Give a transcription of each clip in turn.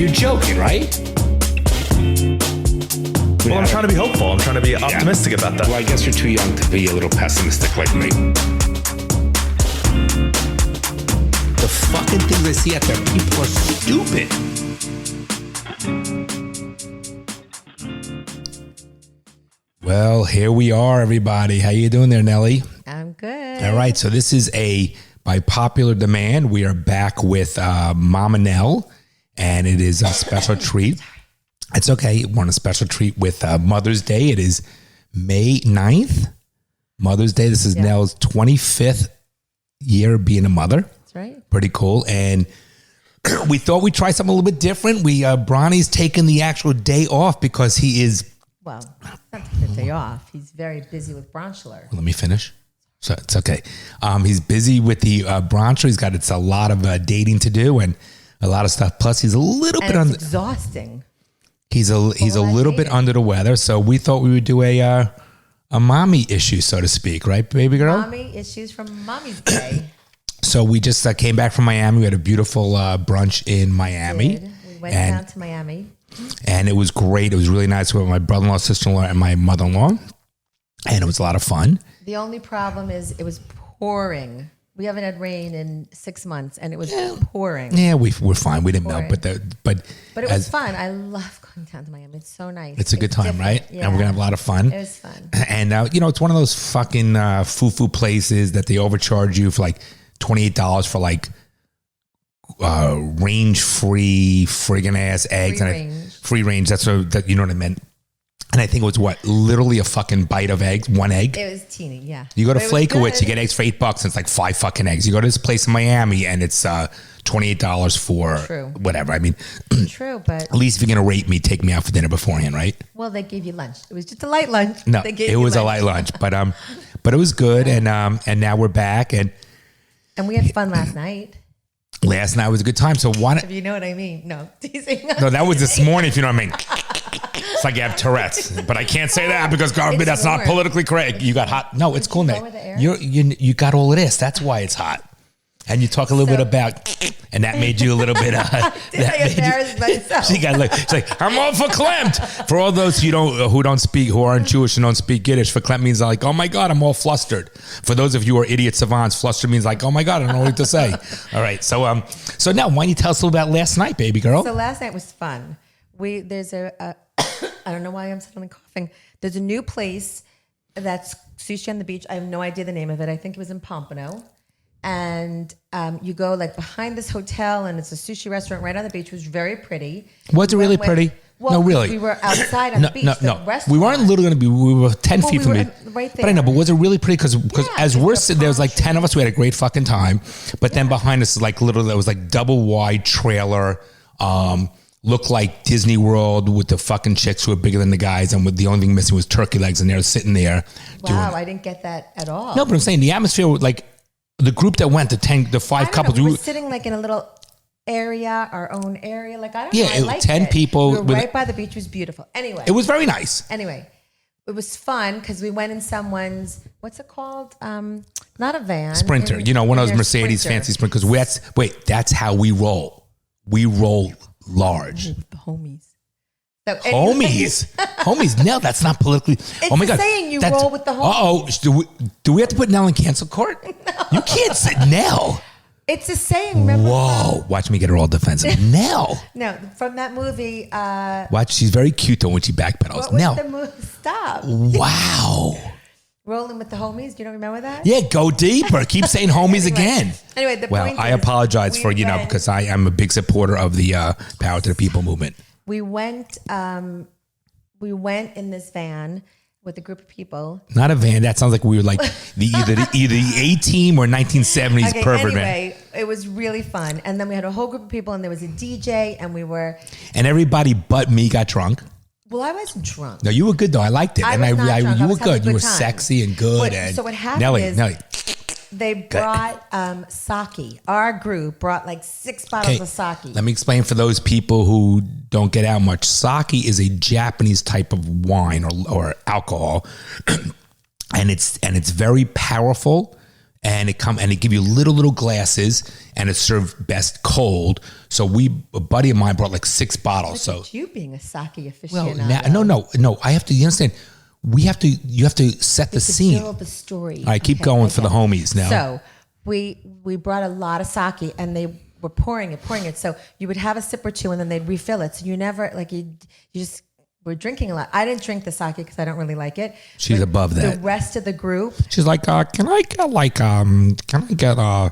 You're joking, right? Well, I'm trying to be hopeful. I'm trying to be optimistic about that. Well, I guess you're too young to be a little pessimistic like me. The fucking things I see out there, people are stupid. Well, here we are, everybody. How you doing there, Nelly? I'm good. All right, so this is by popular demand, we are back with Momma Nel, and it is a special treat. It's okay. We're on a special treat with Mother's Day. It is May 9th, Mother's Day. This is Nell's 25th year being a mother. That's right. Pretty cool. And we thought we'd try something a little bit different. Bronny's taking the actual day off because he is... Well, not the day off. He's very busy with Bronchler. Let me finish. So it's okay. He's busy with the Bronchler. It's a lot of dating to do and a lot of stuff. Plus, he's a little bit... It's exhausting. He's a little bit under the weather, so we thought we would do a mommy issue, so to speak, right, baby girl? Mommy issues from Mommy's Day. So we just came back from Miami. We had a beautiful brunch in Miami. We went down to Miami. And it was great. It was really nice with my brother-in-law, sister-in-law, and my mother-in-law. And it was a lot of fun. The only problem is it was pouring. We haven't had rain in 6 months, and it was pouring. Yeah, we're fine. We didn't know, but it was fun. I love going down to Miami. It's so nice. It's a good time, right? Yeah. And we're gonna have a lot of fun. It was fun. And it's one of those fucking foo-foo places that they overcharge you for like $28 for like range-free friggin' ass eggs free range. That's that you know what I meant. And I think it was literally a fucking bite of eggs, one egg. It was teeny, yeah. You go to Flakowitz, you get eggs for $8, and it's like 5 fucking eggs. You go to this place in Miami, and it's $28 for whatever. I mean, true, but at least if you're gonna rate me, take me out for dinner beforehand, right? Well, they gave you lunch. It was just a light lunch. No, it was a light lunch, but it was good, and now we're back, and we had fun last night. Last night was a good time. So why? If you know what I mean? No, teasing. No, that was this morning. If you know what I mean. It's like you have Tourette's, but I can't say that because government, that's not politically correct. You got hot. No, it's cool, Nick. You got all of this. That's why it's hot. And you talk a little bit about, and that made you a little bit. She's like, I'm all for verklempt. For all those who aren't Jewish and don't speak Yiddish, verklempt means like, oh my God, I'm all flustered. For those of you who are idiot savants, flustered means like, oh my God, I don't know what to say. All right, so now why don't you tell us a little about last night, baby girl? So last night was fun. There's a I don't know why I'm suddenly coughing. There's a new place that's sushi on the beach. I have no idea the name of it. I think it was in Pompano. And you go like behind this hotel, and it's a sushi restaurant right on the beach. It was very pretty. Was it really pretty? Well, no, really. We were outside on the beach. No. We weren't literally going to be. We were 10 feet from it. Right there. But I know. But was it really pretty? Because as we're sitting there was like 10 of us. We had a great fucking time. But then behind us, like literally, there was like double wide trailer. Looked like Disney World with the fucking chicks who were bigger than the guys, and with the only thing missing was turkey legs, and they're sitting there. Wow, I didn't get that at all. No, but I'm saying the atmosphere, like the group that went, the 5 couples. We were sitting like in a little area, our own area. Like I don't know. Yeah, I liked 10 people. We were right by the beach. It was beautiful. Anyway, it was very nice. Anyway, it was fun because we went in someone's, what's it called? Not a van. Sprinter. One of those Mercedes fancy sprinters. Because that's how we roll. We roll large. The homies. So homies. Nell, that's not politically. It's my God, saying you roll with the homies. Do we have to put Nell in cancel court? No. You can't say Nell. It's a saying. Remember? Whoa! Watch me get her all defensive. Nell. No, from that movie. Watch. She's very cute though when she backpedals. What was Nell. the movie? Stop. Wow. Rolling with the homies. You don't remember that? Yeah, go deeper. Keep saying homies again. Anyway, the point I apologize for because I am a big supporter of the Power to the People movement. We went in this van with a group of people. Not a van. That sounds like we were like either the A-Team or 1970s pervert anyway, it was really fun. And then we had a whole group of people, and there was a DJ, and we were... And everybody but me got drunk. Well, I wasn't drunk. No, you were good though. I liked it. You were good. You were sexy and good. So what happened Nelly. They brought sake. Our group brought like 6 bottles of sake. Let me explain for those people who don't get out much. Sake is a Japanese type of wine or alcohol, and it's very powerful. and they give you little glasses, and it's served best cold. So a buddy of mine brought like 6 bottles. Look So at you being a sake well, aficionado. no. I have to. You understand? You have to set the scene. Build the story. All right, keep going for the homies now. So we brought a lot of sake, and they were pouring it. So you would have a sip or two, and then they'd refill it. So you never you just were drinking a lot. I didn't drink the sake because I don't really like it. She's But above that. The rest of the group. She's like, can I get a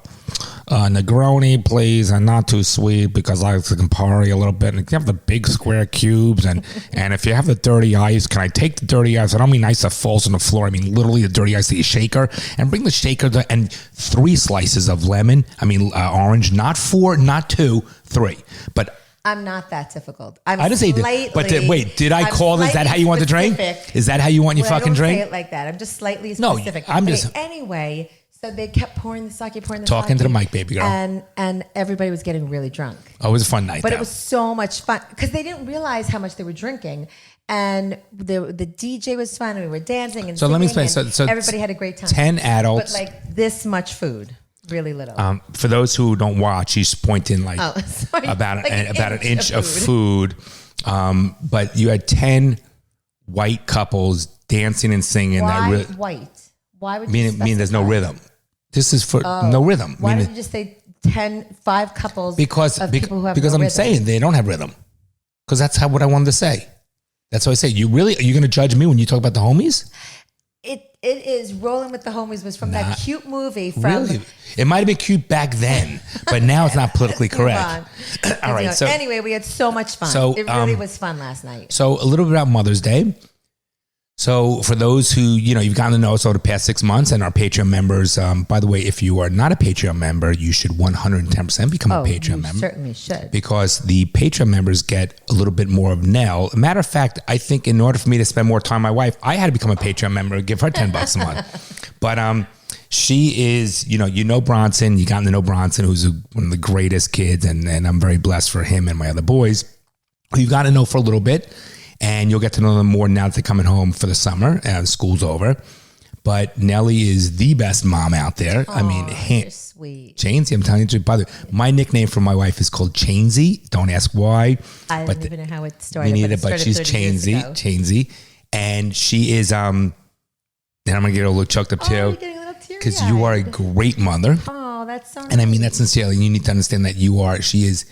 Negroni, please, and not too sweet because I like to Campari a little bit. And if you have the big square cubes, and if you have the dirty ice, can I take the dirty ice? I don't mean ice that falls on the floor. I mean literally the dirty ice that you shaker, and bring the shaker and 3 slices of lemon. I mean orange, not 4, not 2, 3. But I'm not that difficult. I didn't say that. But wait, did I call this? Is that how you want the drink? Is that how you want your fucking drink? I don't say it like that. I'm just slightly No, specific. I'm just- Anyway, so they kept pouring the sake. Talking to the mic, baby girl. And everybody was getting really drunk. Oh, it was a fun night. But though. it was so much fun because they didn't realize how much they were drinking. And the DJ was fun, and we were dancing and So singing. let me explain. So everybody had a great time. 10 adults. But like this much food. Really little. For those who don't watch, she's pointing like sorry. about Like an inch of food. But you had 10 white couples dancing and singing. Why white? Why would you mean there's no specify? rhythm. This is for no rhythm. Why did you just say 5 couples? Because of people who have because no I'm rhythm? saying they don't have rhythm. Because that's what I wanted to say. That's what I say. Are you going to judge me when you talk about the homies? It is Rolling with the Homies was from that cute movie from Really? It might have been cute back then, but now it's not politically correct. All right. So anyway, we had so much fun. So, it really was fun last night. So a little bit about Mother's Day. So for those who, you've gotten to know us over the past 6 months and our Patreon members, by the way, if you are not a Patreon member, you should 110% become a Patreon member. Certainly should. Because the Patreon members get a little bit more of Nell. Matter of fact, I think in order for me to spend more time with my wife, I had to become a Patreon member and give her $10 a month. But she is, Bronson. You gotten to know Bronson, who's one of the greatest kids, and I'm very blessed for him and my other boys, who you've got to know for a little bit. And you'll get to know them more now that they're coming home for the summer and school's over. But Nellie is the best mom out there. I mean, you're sweet. Chainsy, I'm telling you. By the way, my nickname for my wife is called Chainsy. Don't ask why. I don't even know how it started. Me neither, but she's Chainsy. And she is, and I'm going to get a little choked up too. You're getting a little teary-eyed. Because you are a great mother. Oh, that's so nice. And I mean that sincerely. You need to understand that she is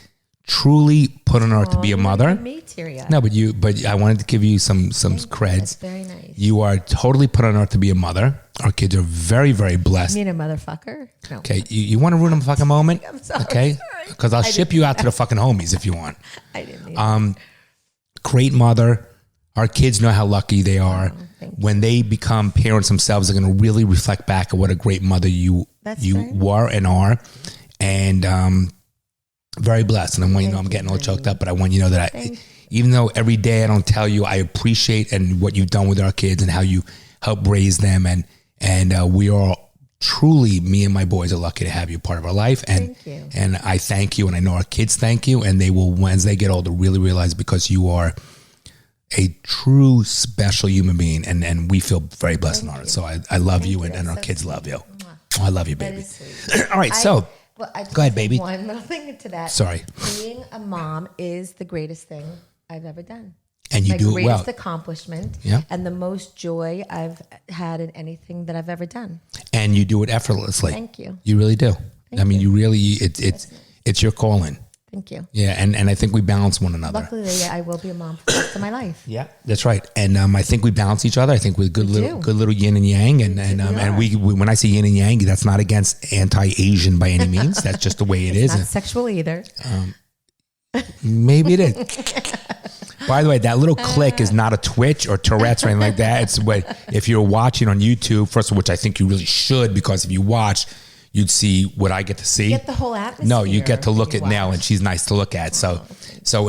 truly put on earth to be a mother. Me teary-eyed. No, but I wanted to give you some creds. That's very nice. You are totally put on earth to be a mother. Our kids are very, very blessed. You mean a motherfucker? No. Okay, you want to ruin a fucking moment? I'm sorry. Okay, because I'll ship you out to the fucking homies if you want. I didn't mean Great mother. Our kids know how lucky they are. When they become parents themselves, they're going to really reflect back at what a great mother you were and are. And very blessed. And I want you to know I'm getting all choked up, but I want you to know that even though every day I don't tell you, I appreciate and what you've done with our kids and how you help raise them. And we are truly, me and my boys are lucky to have you part of our life. And Thank you. And I thank you, and I know our kids thank you, and they will, as they get older, really realize because you are a true special human being, and we feel very blessed and honored. So I love you, and our kids love you. Oh, I love you, baby. All right, so go ahead, baby. One little thing to that. Sorry. Being a mom is the greatest thing I've ever done. And you do it well. My greatest accomplishment, Yeah. and the most joy I've had in anything that I've ever done. And you do it effortlessly. Thank you. You really do. You really, it's your calling. Thank you. Yeah, and I think we balance one another. Luckily, I will be a mom for the rest of my life. Yeah, that's right. And I think we balance each other. I think we're good little yin and yang. And we when I say yin and yang, that's not against anti-Asian by any means. That's just the way it is. Not sexual either. Maybe it is. By the way, that little click is not a Twitch or Tourette's or anything like that. It's what if you're watching on YouTube, first of all, which I think you really should, because if you watch, you'd see what I get to see. You get the whole atmosphere. No, you get to look at Nell, and she's nice to look at. So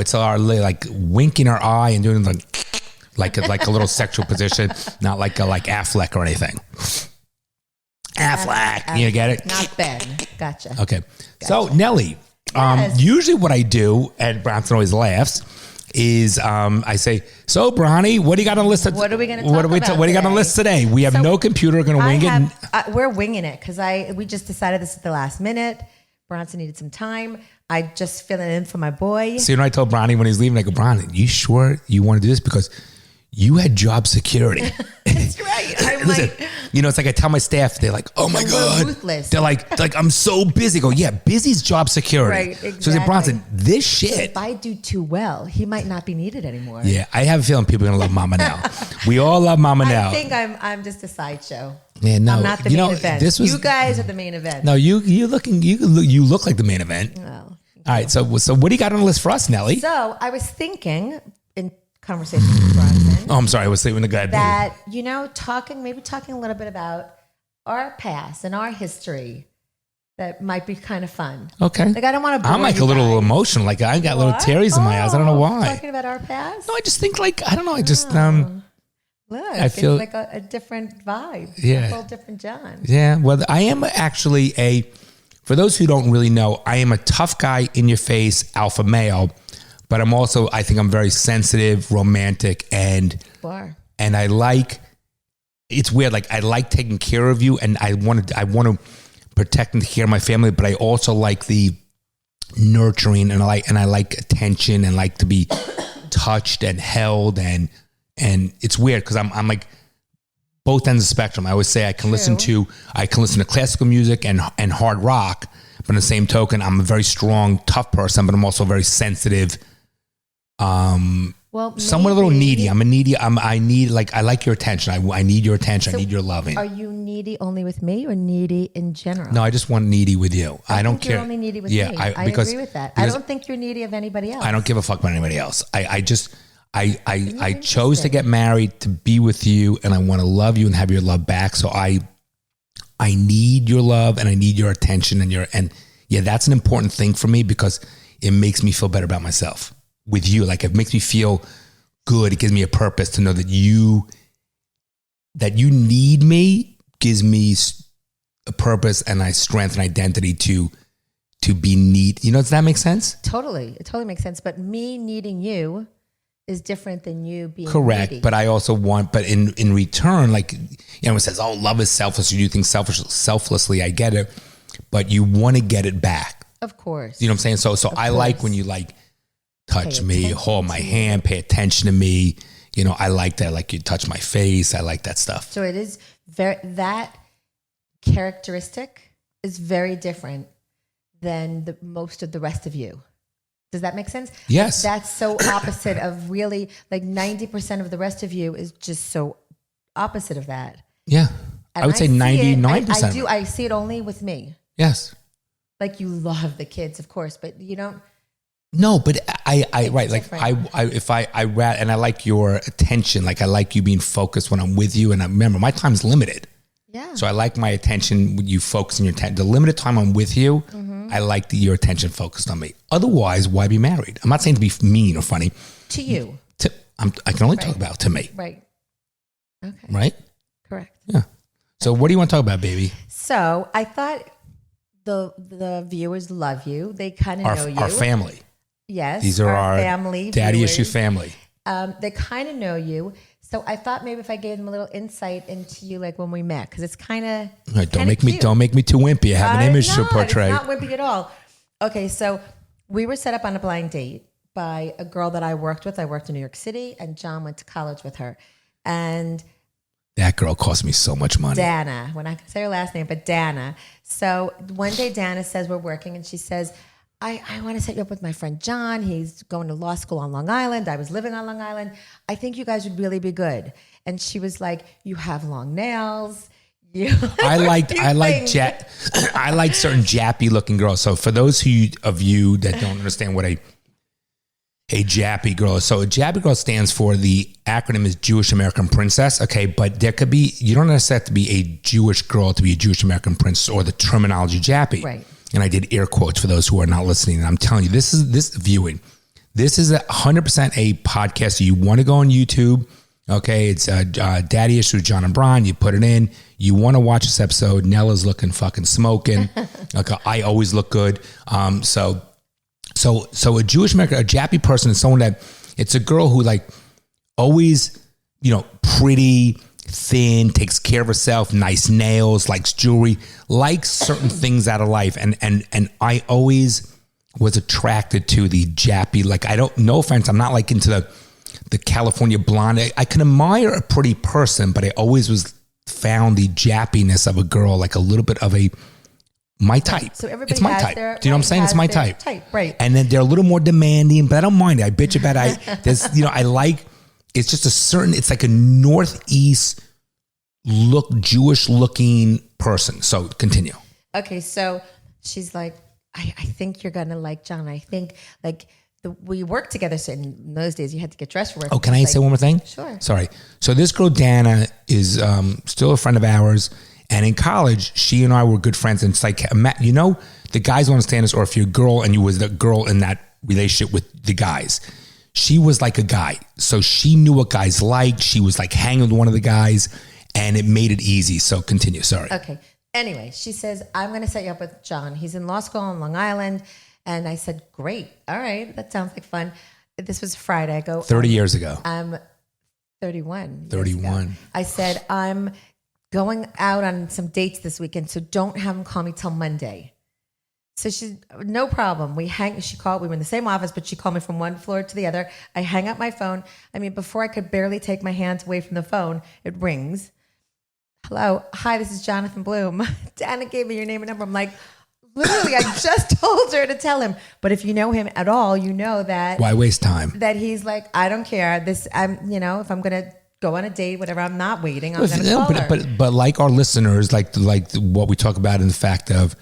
it's our like winking our eye and doing like a little sexual position, not like Affleck or anything. Affleck, you get it? Not Ben. Gotcha. Okay. So Nelly, Yes. usually what I do, and Bronson always laughs, is I say, so Bronny, what do you got on the list? What are we going to talk about What do you got on the today? list today? We have no computer. We're going to wing it. We're winging it because we just decided this at the last minute. Bronson needed some time. I just filling in for my boy. So, I told Bronny when he's leaving, I go, Bronny, you sure you want to do this? Because you had job security. That's right. Listen, it's like I tell my staff, they're like, oh my God. Ruthless. They're like, I'm so busy. I go, yeah, busy's job security. Right, exactly. So I said, Bronson, this shit. If I do too well, he might not be needed anymore. Yeah, I have a feeling people are going to love Momma Nel. We all love Momma Nel. I think I'm just a sideshow. Yeah, no, I'm not the main event. You guys are the main event. No, you look like the main event. Oh, all right, so what do you got on the list for us, Nelly? So I was thinking in conversation with Bronson. Oh, I'm sorry, I was sleeping the guy. That talking a little bit about our past and our history. That might be kind of fun. Okay. Like I don't want to. I'm like a little emotional. Like I got little tears in my eyes. I don't know why. Talking about our past. No, I just think I don't know. I just Look, I feel it's like a different vibe. Yeah. A whole different John. Yeah. Well, I am actually for those who don't really know, I am a tough guy, in your face, alpha male, but I'm also, I think I'm very sensitive, romantic, and I like, it's weird. Like I like taking care of you, and I want to protect and take care of my family, but I also like the nurturing, and I like attention, and like to be touched and held, and it's weird because I'm like both ends of the spectrum. I always say I can listen to classical music and hard rock, but on the same token, I'm a very strong, tough person, but I'm also very sensitive. Somewhat a little needy. I'm a needy. I like your attention. I need your attention. I need your loving. Are you needy only with me or needy in general? No, I just want needy with you. I don't care. You're only needy with me. I agree with that. I don't think you're needy of anybody else. I don't give a fuck about anybody else. I chose to get married to be with you, and I want to love you and have your love back. So I need your love, and I need your attention, and that's an important thing for me because it makes me feel better about myself with you. Like it makes me feel good. It gives me a purpose to know that you need me, gives me a purpose and a strength and identity to be neat. Does that make sense? Totally. It totally makes sense. But me needing you is different than you being correct. needy. But I also want, in return, like, it says, oh, love is selfless. You do things selflessly. I get it. But you want to get it back. Of course. You know what I'm saying? So I like when you touch me, hold my hand, pay attention to me. I like that. Like you touch my face. I like that stuff. So it is that characteristic is very different than most of the rest of you. Does that make sense? Yes. That's so opposite of really 90% of the rest of you is just so opposite of that. Yeah. And I would say 99%. I do. I see it only with me. Yes. Like you love the kids, of course, but you don't. No, but I right. Different. Like and I like your attention. Like I like you being focused when I'm with you. And I remember my time's limited. Yeah. So I like my attention when you focus on your attention. The limited time I'm with you, I like your attention focused on me. Otherwise, why be married? I'm not saying to be mean or funny. To you. I can only talk about to me. Right. Okay. Right? Correct. Yeah. So what do you want to talk about, baby? So I thought the viewers love you. They kind of know you. Our family. Yes. These are our family daddy viewers. issue family. They kind of know you. So I thought maybe if I gave them a little insight into you, like when we met, because it's kind of right, don't make me too wimpy. I have an image to portray. It's not wimpy at all. Okay, so we were set up on a blind date by a girl that I worked with. I worked in New York City, and John went to college with her. And that girl cost me so much money. Dana, we're not going to say her last name, but Dana. So one day Dana says we're working, and she says, I want to set you up with my friend John. He's going to law school on Long Island. I was living on Long Island. I think you guys would really be good. And she was like, you have long nails. I like certain jappy looking girls. So for those of you that don't understand what a jappy girl is. So a jappy girl stands for, the acronym is Jewish American Princess. Okay. But there could be, you don't necessarily have to be a Jewish girl to be a Jewish American princess, or the terminology jappy. Right. And I did air quotes for those who are not listening. And I'm telling you, this is 100% a podcast. You want to go on YouTube. Okay. It's Daddy Issues, Jon and Bron. You put it in. You want to watch this episode. Nell is looking fucking smoking. Okay. I always look good. So a Jewish American, a jappy person is someone that It's a girl who like always, pretty, thin, takes care of herself, nice nails, likes jewelry, likes certain things out of life. And I always was attracted to the jappy, like no offense, I'm not like into the California blonde. I can admire a pretty person, but I always found the jappiness of a girl like a little bit of my type. So everybody it's my type. Do you know what I'm saying? It's my type. Right. And then they're a little more demanding, but I don't mind it. I bitch about it. I like, it's just it's like a Northeast Jewish looking person. So continue. Okay. So she's like, I think you're going to like Jon. I think like we worked together. So in those days you had to get dressed for work. Oh, can I say one more thing? Sure. Sorry. So this girl, Dana, is still a friend of ours. And in college, she and I were good friends. And it's like, the guys will understand this, or if you're a girl and you was the girl in that relationship with the guys, she was like a guy. So she knew what guys liked. She was like hanging with one of the guys and it made it easy. So continue. Sorry. Okay. Anyway, she says, I'm going to set you up with Jon. He's in law school on Long Island. And I said, great. All right. That sounds like fun. This was Friday. I go 30 years ago. I'm 31. 31. I said, I'm going out on some dates this weekend, so don't have him call me till Monday. So she's no problem. We were in the same office, but she called me from one floor to the other. I hang up my phone. I mean, before I could barely take my hands away from the phone, it rings. Hello. Hi, this is Jonathan Bloom. Dana gave me your name and number. I'm like, literally, I just told her to tell him. But if you know him at all, you know that. Why waste time? That he's like, I don't care. If I'm going to go on a date, whatever, I'm not waiting. I'm going to call her. But like our listeners, like what we talk about in the fact of,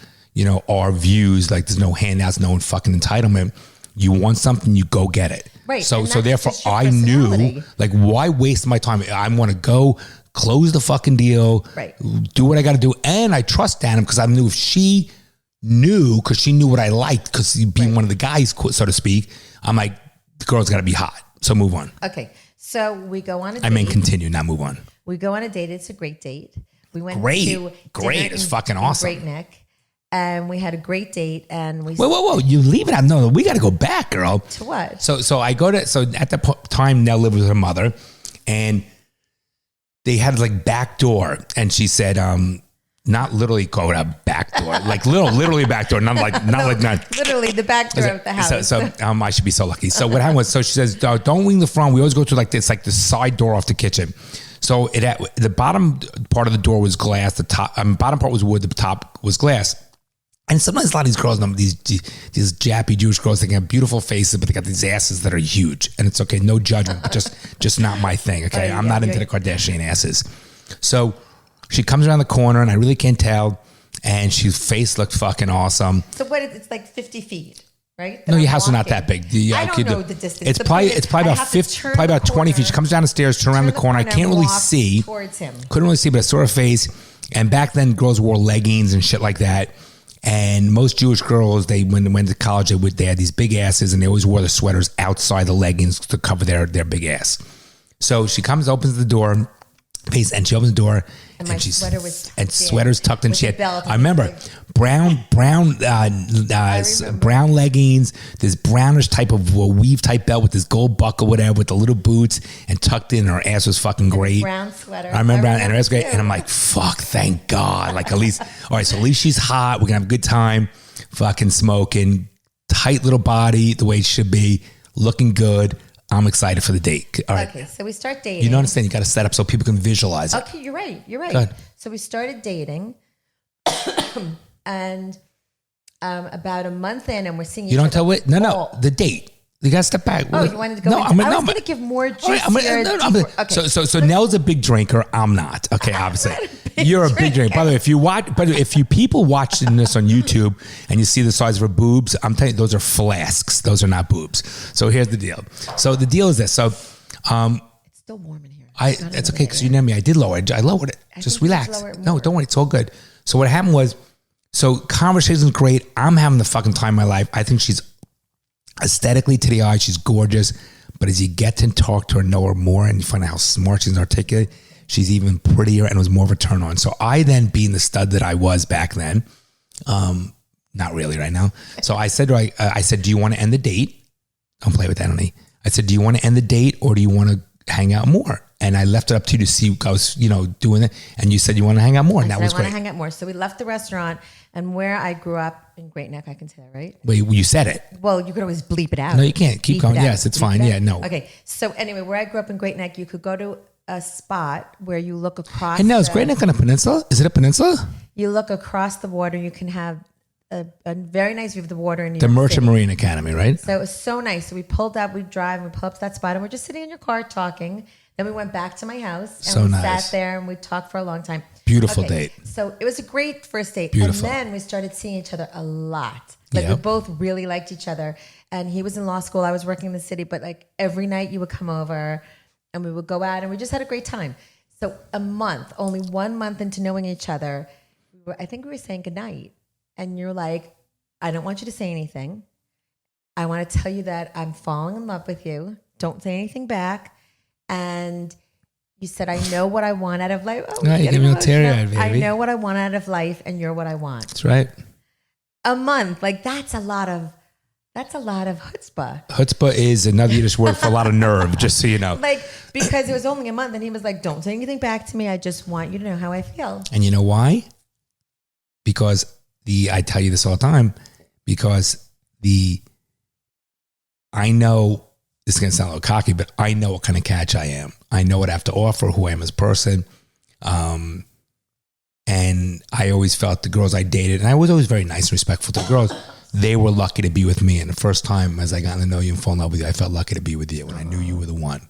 our views, like there's no handouts, no fucking entitlement. You want something, you go get it. Right. So therefore I knew, like, why waste my time? I want to go close the fucking deal, right, do what I got to do. And I trust Dana because I knew if she knew, because she knew what I liked, because being one of the guys, so to speak, I'm like, the girl's got to be hot. So move on. Okay. So we go on a date. I mean, continue, not move on. We go on a date. It's a great date. We went to great. It's fucking awesome. Great Neck. And we had a great date. And we whoa! You leave it out. No, we got to go back, girl. To what? So I go to. So at the time, Nell lived with her mother, and they had like back door, and she said, not literally go to back door, like literally back door, not literally the back door of the house. So I should be so lucky. So what happened was, so she says, don't wing the front. We always go through like this, like the side door off the kitchen. So the bottom part of the door was glass. The top, bottom part was wood. The top was glass. And sometimes a lot of these girls, these jappy Jewish girls, they have beautiful faces, but they got these asses that are huge. And it's okay, no judgment, but just not my thing. Okay, I'm not into the Kardashian asses. So she comes around the corner, and I really can't tell. And she's face looked fucking awesome. So what? It's like 50 feet, right? No, your house is not that big. I don't know the distance. It's probably about 50, probably about 20 feet. She comes down the stairs, turn around the corner. I can't really see. Towards him. Couldn't really see, but I saw her face. And back then, girls wore leggings and shit like that. And most Jewish girls, when they went to college, they had these big asses, and they always wore the sweaters outside the leggings to cover their big ass. So she comes, opens the door, and she opens the door, and my sweater was tucked and sweaters tucked in. She had, I remember brown leggings, this brownish type of weave type belt with this gold buckle, whatever, with the little boots, and tucked in. Her ass was fucking great. Brown sweater. I remember, and her ass was great. And I'm like, fuck, thank God. Like at least, all right. So at least she's hot. We're gonna have a good time, fucking smoking, tight little body, the way it should be, looking good. I'm excited for the date. All right. Okay, so we start dating. You don't understand. You got to set up so people can visualize it. Okay, you're right. So we started dating, and about a month in, and we're seeing each other. You don't tell what? No, the date. You got to step back. Oh, you wanted to go? No, I was going to give more juice. Okay. So Nell's a big drinker. I'm not. Okay, obviously. You're a big drinker. By the way, if you people watching this on YouTube and you see the size of her boobs, I'm telling you, those are flasks. Those are not boobs. So here's the deal. So the deal is this. So, it's still warm in here. It's okay because you know me. I did lower it. I lowered it. Just relax. No, don't worry. It's all good. So what happened was, conversation's great. I'm having the fucking time of my life. I think she's aesthetically to the eye, she's gorgeous. But as you get to talk to her, know her more, and you find out how smart she's articulate, she's even prettier, and it was more of a turn on. So I then, being the stud that I was back then, not really right now. So I said to her, I said, do you want to end the date? Don't play with that, honey. I said, do you want to end the date or do you want to hang out more? And I left it up to you to see, I was, doing it. And you said you want to hang out more. And that was great. I want to hang out more. So we left the restaurant, and where I grew up in Great Neck, I can say that, right? Wait, you said it. Well, you could always bleep it out. No, you can't. Keep going. Yes, it's fine. Yeah, no. Okay. So anyway, where I grew up in Great Neck, you could go to a spot where you look across. And now, is Great Neck on a peninsula? Is it a peninsula? You look across the water. You can have a very nice view of the water in New The York Merchant City. Marine Academy, right? So it was so nice. So we pulled up, we drive, and we pull up to that spot, and we're just sitting in your car talking. Then we went back to my house, and So we nice. sat there, and we talked for a long time. Beautiful date. So it was a great first date. Beautiful. And then we started seeing each other a lot. Like we both really liked each other. And he was in law school. I was working in the city. But like every night you would come over and we would go out and we just had a great time. So only 1 month into knowing each other, I think we were saying goodnight. And you're like, I don't want you to say anything. I want to tell you that I'm falling in love with you. Don't say anything back. And you said, I know what I want out of life. Oh, No, you give me a teary-eyed, baby. I know what I want out of life, and you're what I want. That's right. A month, like that's a lot of chutzpah. Chutzpah is another Yiddish word for a lot of nerve, just so you know. Like, because it was only a month, and he was like, don't say anything back to me. I just want you to know how I feel. And you know why? Because I tell you this all the time, because I know, this is going to sound a little cocky, but I know what kind of catch I am. I know what I have to offer, who I am as a person. And I always felt the girls I dated, and I was always very nice and respectful to the girls. They were lucky to be with me. And the first time as I got to know you and fall in love with you, I felt lucky to be with you when I knew you were the one.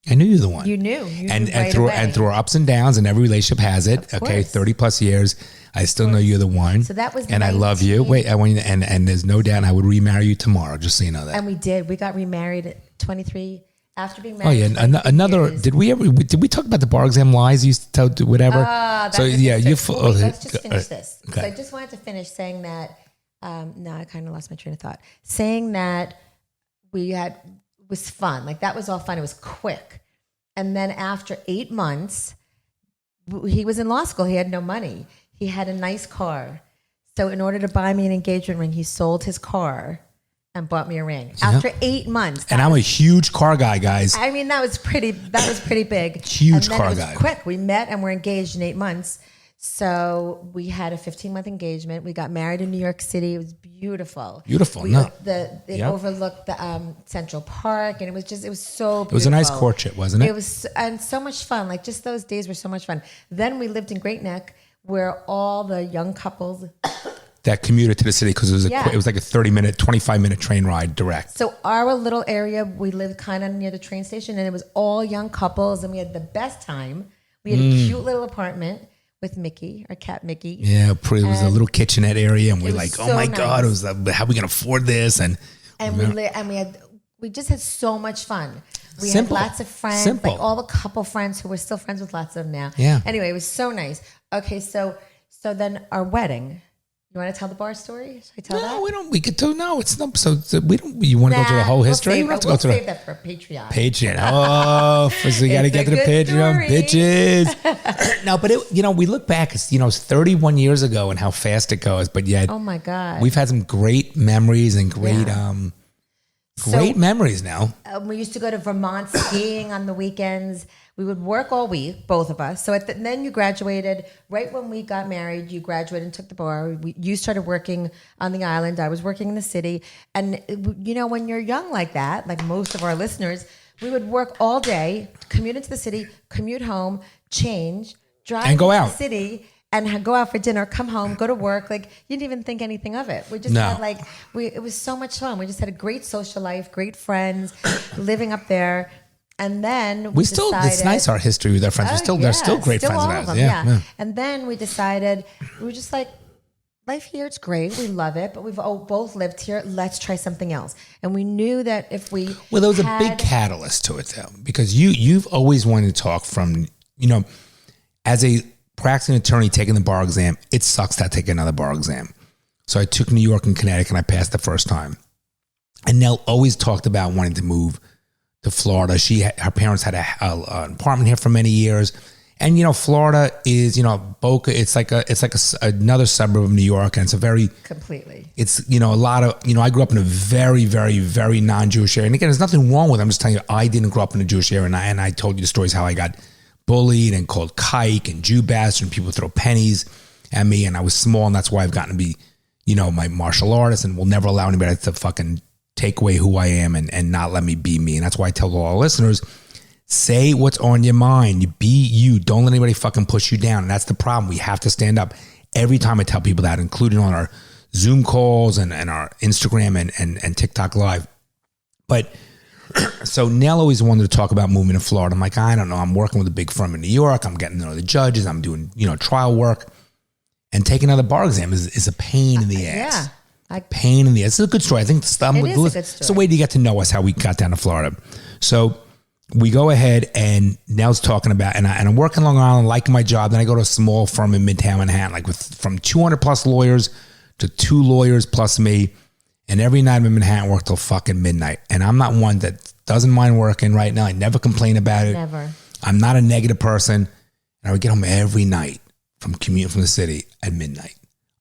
I knew you were the one. You knew. And through our ups and downs, and every relationship has it. Okay, 30 plus years, I still know you're the one. So that was and I love you. Wait, I want you to, and there's no doubt I would remarry you tomorrow, just so you know that. And we did. We got remarried at 23 after being Oh married. yeah, another. Did we talk about the bar exam lies you used to tell whatever? So yeah, let's just finish this. Okay. So I just wanted to finish saying that. No, I kind of lost my train of thought. Saying that was fun. Like that was all fun. It was quick. And then after 8 months, he was in law school. He had no money. He had a nice car. So in order to buy me an engagement ring, he sold his car and bought me a ring. After 8 months. And I'm a huge car guy, guys. I mean, that was pretty big. Huge and then car it was guy. Quick. We met and we're engaged in 8 months. So we had a 15-month engagement. We got married in New York City. It was beautiful. Beautiful. It overlooked the Central Park, and it was so beautiful. It was a nice courtship, wasn't it? It was, and so much fun. Like just those days were so much fun. Then we lived in Great Neck, where all the young couples that commuted to the city, because it was like a 30-minute, 25-minute train ride direct. So our little area, we lived kind of near the train station, and it was all young couples, and we had the best time. We had a cute little apartment with Mickey, our cat Mickey. Yeah, it was a little kitchenette area, and we're like, oh my nice. God, it was how are we gonna afford this? And we just had so much fun. We Simple. had lots of friends, Simple. like all the couple friends who we're still friends with lots of them now. Yeah. Anyway, it was so nice. Okay, so then our wedding. You want to tell the bar story? Should I tell that? No, we don't. We could do. No, it's not. So we don't. You want to go through the whole history? We'll save that for Patreon. Patreon. Oh, so you got to get to the Patreon, bitches. No, but we look back. It's 31 years ago and how fast it goes. But yet, oh my God, we've had some great memories and great memories now. We used to go to Vermont skiing on the weekends. We would work all week, both of us. So then you graduated. Right when we got married, you graduated and took the bar. You started working on the island. I was working in the city. And, when you're young like that, like most of our listeners, we would work all day, commute into the city, commute home, change, drive and go into out. the city, and go out for dinner, come home, go to work. Like, you didn't even think anything of it. We just had it was so much fun. We just had a great social life, great friends, living up there. And then we decided, it's nice our history with our friends. They're still great friends of ours. Yeah. And then we decided, we were just like, life here, it's great. We love it, but we've both lived here. Let's try something else. And we knew that if we there was a big catalyst to it though, because you've always wanted to talk from, as a practicing attorney taking the bar exam, it sucks to take another bar exam. So I took New York and Connecticut and I passed the first time. And Nell always talked about wanting to move to Florida. Her parents had an apartment here for many years, And Florida is Boca. It's like another suburb of New York, and it's a very completely. It's a lot of I grew up in a very very very non-Jewish area, and again, there's nothing wrong with it. I'm just telling you, I didn't grow up in a Jewish area, and I told you the stories how I got bullied and called kike and Jew bastard, and people throw pennies at me, and I was small, and that's why I've gotten to be my martial artist, and will never allow anybody to fucking take away who I am and not let me be me, and that's why I tell all our listeners. Say what's on your mind. You be you. Don't let anybody fucking push you down. And that's the problem. We have to stand up. Every time I tell people that, including on our Zoom calls and our Instagram and TikTok live. But so Nell always wanted to talk about moving to Florida. I'm like, I don't know. I'm working with a big firm in New York. I'm getting to know the judges. I'm doing, trial work. And taking another bar exam is a pain in the ass. Yeah. Pain in the ass. It's a good story. I think it's a good story. It's a way to get to know us, how we got down to Florida. So we go ahead, and Nell's talking about, and I'm working Long Island, liking my job. Then I go to a small firm in Midtown Manhattan, from 200 plus lawyers to 2 lawyers plus me. And every night I'm in Manhattan, work till fucking midnight. And I'm not one that doesn't mind working right now. I never complain about it. Never. I'm not a negative person. And I would get home every night from commuting from the city at midnight.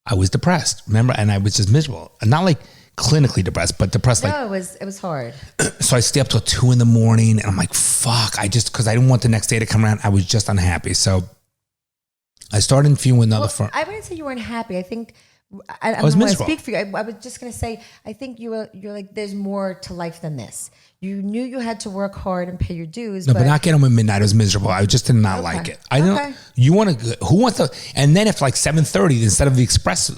I was depressed, remember? And I was just miserable. And not like clinically depressed, but depressed. No, it was hard. So I stay up till 2 a.m. and I'm like, fuck. Because I didn't want the next day to come around. I was just unhappy. So I started interviewing another firm. I wouldn't say you weren't happy. I think I was don't want to miserable. speak for you. I was just going to say, I think you're like, there's more to life than this. You knew you had to work hard and pay your dues. No, but not getting home at midnight. I was miserable. I just did not like it. I don't. You want to? Who wants to? And then if like 7:30 instead of the express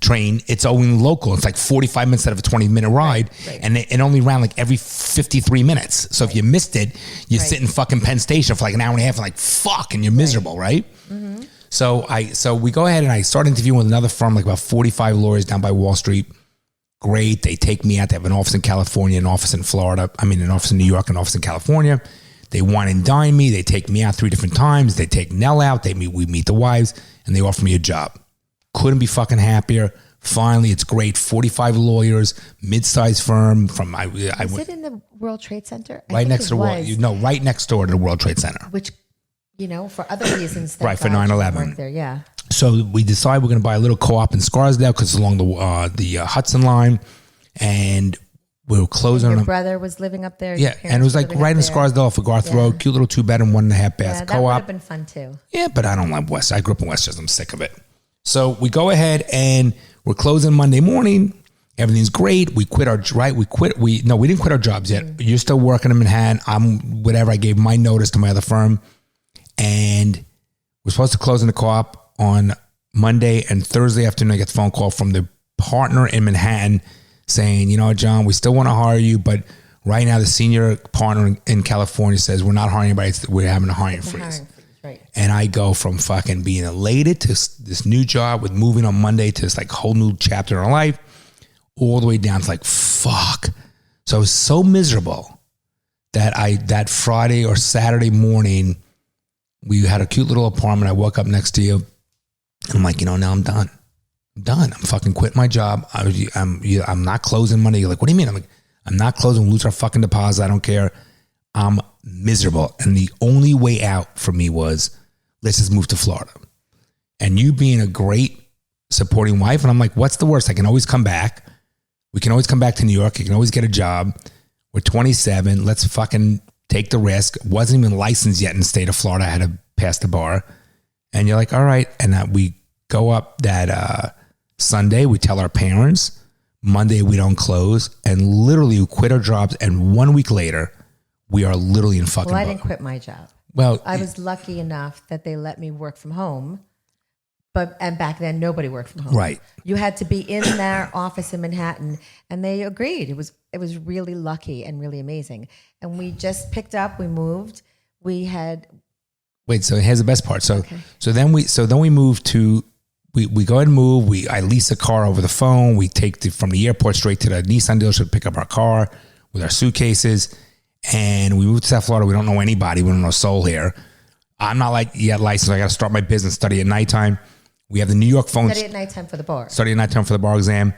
train, it's only local. It's like 45 minutes instead of a 20-minute ride, right. And it only ran like every 53 minutes. So if you missed it, you sit in fucking Penn Station for like an hour and a half, and like fuck, and you're miserable, right? Mm-hmm. So we go ahead and I start interviewing with another firm, like about 45 lawyers down by Wall Street. Great. They take me out. They have an office in California, an office in Florida. An office in New York, an office in California. They wine and dine me. They take me out 3 different times. They take Nell out. We meet the wives, and they offer me a job. Couldn't be fucking happier. Finally, it's great. 45 lawyers, mid-sized firm. Is it in the World Trade Center? Right next to right next door to the World Trade Center. Which, for other reasons. Right, for 9/11. There, yeah. So we decide we're going to buy a little co-op in Scarsdale because it's along the Hudson line, and we were closing. Your brother was living up there. Yeah, and it was like right in Scarsdale for Garth Road, cute little 2-bedroom, 1.5 bath that co-op. Would have been fun too. Yeah, but I don't like West. I grew up in Westchester. I'm sick of it. So we go ahead and we're closing Monday morning. Everything's great. We quit our we didn't quit our jobs yet. Mm-hmm. You're still working in Manhattan. I gave my notice to my other firm, and we're supposed to close in the co-op on Monday, and Thursday afternoon I get the phone call from the partner in Manhattan saying, John, we still want to hire you, but right now the senior partner in California says we're not hiring anybody. We're having a hiring freeze. Right. And I go from fucking being elated to this new job with moving on Monday to this like whole new chapter in our life, all the way down to like, fuck. So I was so miserable that Friday or Saturday morning, we had a cute little apartment. I woke up next to you. I'm like, now I'm done. I'm fucking quitting my job. I'm not closing money. You're like, what do you mean? I'm like, I'm not closing. We'll lose our fucking deposit. I don't care. I'm miserable. And the only way out for me was, let's just move to Florida. And you being a great supporting wife. And I'm like, what's the worst? I can always come back. We can always come back to New York. You can always get a job. We're 27. Let's fucking take the risk. Wasn't even licensed yet in the state of Florida. I had to pass the bar. And you're like, all right. And we go up that Sunday. We tell our parents. Monday, we don't close. And literally, we quit our jobs. And 1 week later, we are literally in fucking. Well, I didn't quit my job. Well, I was lucky enough that they let me work from home. And back then, nobody worked from home. Right. You had to be in their office in Manhattan, and they agreed. It was really lucky and really amazing. And we just picked up. We moved. We had. Wait, so here's the best part. So then we move to, we go ahead and move. I lease a car over the phone. We take from the airport straight to the Nissan dealership, pick up our car with our suitcases, and we move to South Florida. We don't know anybody. We don't know a soul here. I'm not like yet licensed. I got to start my business, study at nighttime. We have the New York phone. Study at nighttime for the bar. Study at nighttime for the bar exam.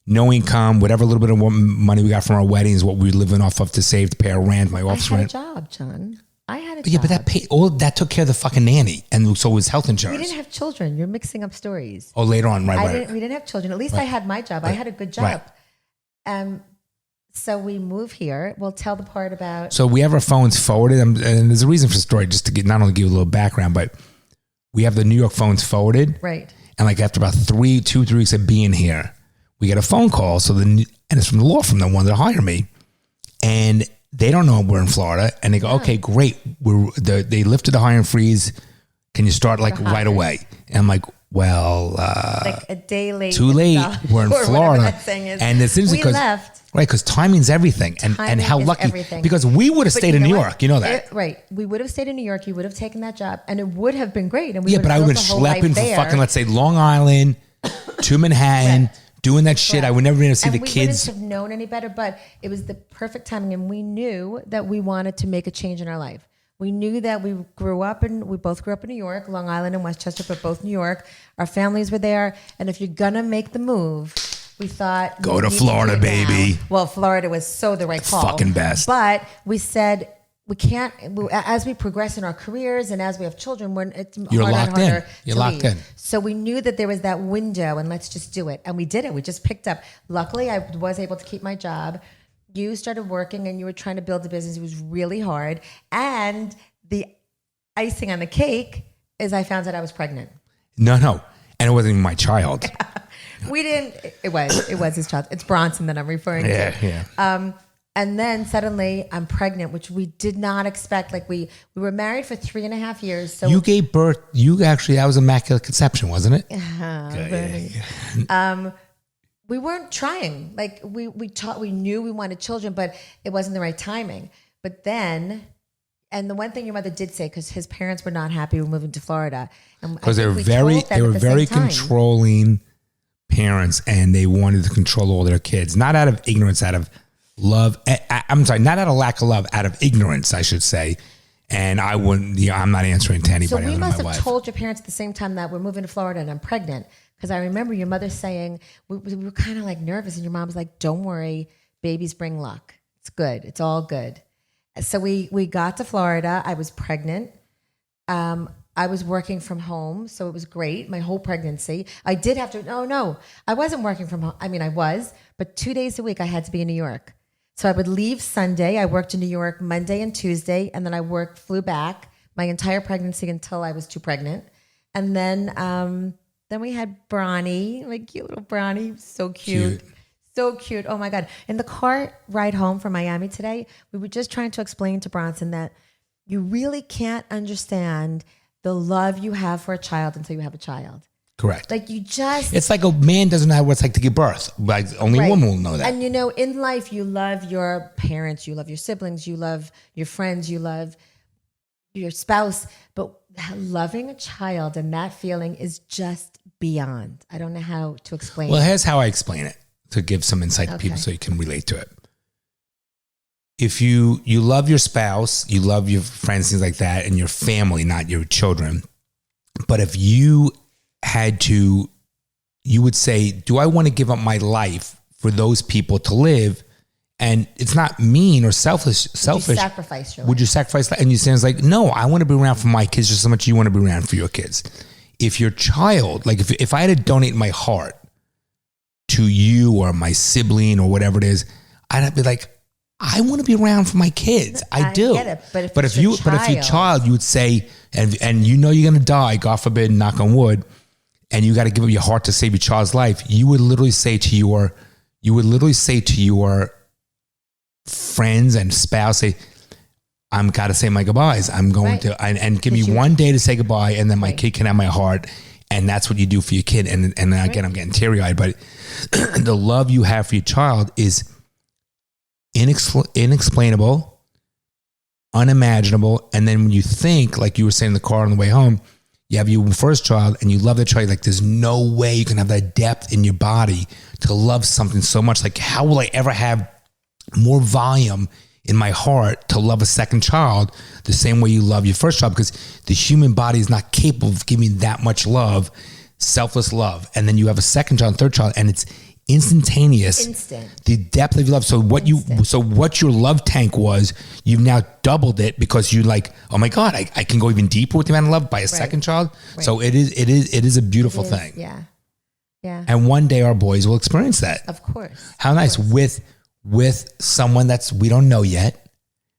No income, whatever little bit of money we got from our weddings, what we were living off of to save to pay our rent, my office rent. I had a job, John. I had a Yeah, job. but that took care of the fucking nanny, and so was health We insurance. didn't have children. You're mixing up stories. Oh, later on, right. We didn't have children. At least I had my job. I had a good job. So we move here. We'll tell the part about. So we have our phones forwarded, and there's a reason for the story, just to not only give you a little background, but we have the New York phones forwarded. Right. And like after about 2, 3 weeks of being here, we get a phone call. And it's from the law firm that wanted to hire me. And they don't know we're in Florida. And they go, okay, great. They lifted the hiring freeze. Can you start like right away? And I'm like, well, like a day late. Too late. We're in Florida. That thing is. And it's interesting because, right, because timing's everything. And how lucky. Everything. Because we would have stayed in New York. You know that. Right. We would have stayed in New York. You would have taken that job. And it would have been great. And but I would have been schlepping from fucking, let's say, Long Island to Manhattan. Doing that shit, I would never be able to see the kids. We wouldn't have known any better, but it was the perfect timing, and we knew that we wanted to make a change in our life. We knew that we both grew up in New York, Long Island and Westchester, but both New York. Our families were there, and if you're gonna make the move, we thought go to Florida, baby. Well, Florida was so the right call, fucking best. But we said. We can't, as we progress in our careers and as we have children, it's harder and harder You're locked in. So we knew that there was that window and let's just do it. And we did it. We just picked up. Luckily, I was able to keep my job. You started working and you were trying to build a business. It was really hard. And the icing on the cake is I found out I was pregnant. No. And it wasn't even my child. We didn't, it was his child. It's Bronson that I'm referring to. Yeah. And then suddenly I'm pregnant, which we did not expect. Like we were married for 3.5 years. So you gave birth. That was immaculate conception, wasn't it? We weren't trying. Like we knew we wanted children, but it wasn't the right timing. But then, and the one thing your mother did say, because his parents were not happy with moving to Florida, because they were very controlling parents, and they wanted to control all their kids, not out of ignorance, out of love. I'm sorry, not out of lack of love, out of ignorance, I should say. And I wouldn't, I'm not answering to anybody. So we must have wife. told your parents at the same time that we're moving to Florida and I'm pregnant. Because I remember your mother saying, we were kind of like nervous, and your mom was like, don't worry, babies bring luck. It's good. It's all good. So we got to Florida. I was pregnant. I was working from home, so it was great. My whole pregnancy. I did have to, no, I wasn't working from home. I mean, I was, but 2 days a week I had to be in New York. So I would leave Sunday. I worked in New York Monday and Tuesday, and then I flew back my entire pregnancy until I was too pregnant. And then we had Bronny, like cute little Bronny, so cute. So cute. Oh my God. In the car ride home from Miami today, we were just trying to explain to Bronson that you really can't understand the love you have for a child until you have a child. Correct. Like you just... It's like a man doesn't know what it's like to give birth. Like only a woman will know that. And in life, you love your parents, you love your siblings, you love your friends, you love your spouse. But loving a child and that feeling is just beyond. I don't know how to explain it. Well, here's how I explain it to give some insight to people so you can relate to it. If you love your spouse, you love your friends, things like that, and your family, not your children. But if you had to, you would say, do I want to give up my life for those people to live? And it's not mean or selfish. Would you sacrifice your life? Would you sacrifice that? And you say, like, no, I want to be around for my kids just as much as you want to be around for your kids. If your child, like if I had to donate my heart to you or my sibling or whatever it is, I'd be like, I want to be around for my kids. I do. Get it. But if your child, you would say, and you're going to die, God forbid, knock on wood, and you got to give up your heart to save your child's life, you would literally say to your friends and spouse, say, I'm got to say my goodbyes. I'm going to, and give me one day to say goodbye, and then my kid can have my heart. And that's what you do for your kid. And again, I'm getting teary-eyed, but the love you have for your child is inexplainable, unimaginable. And then when you think, like you were saying in the car on the way home, you have your first child and you love that child, like there's no way you can have that depth in your body to love something so much. Like, how will I ever have more volume in my heart to love a second child the same way you love your first child? Because the human body is not capable of giving that much love, selfless love. And then you have a second child, third child, and instantaneous. Instant. The depth of your love. So what what your love tank was, you've now doubled it because you like, oh my God, I can go even deeper with the amount of love by a second child. Right. So it is a beautiful thing. Yeah. Yeah. And one day our boys will experience that. Of course. How nice with someone we don't know yet,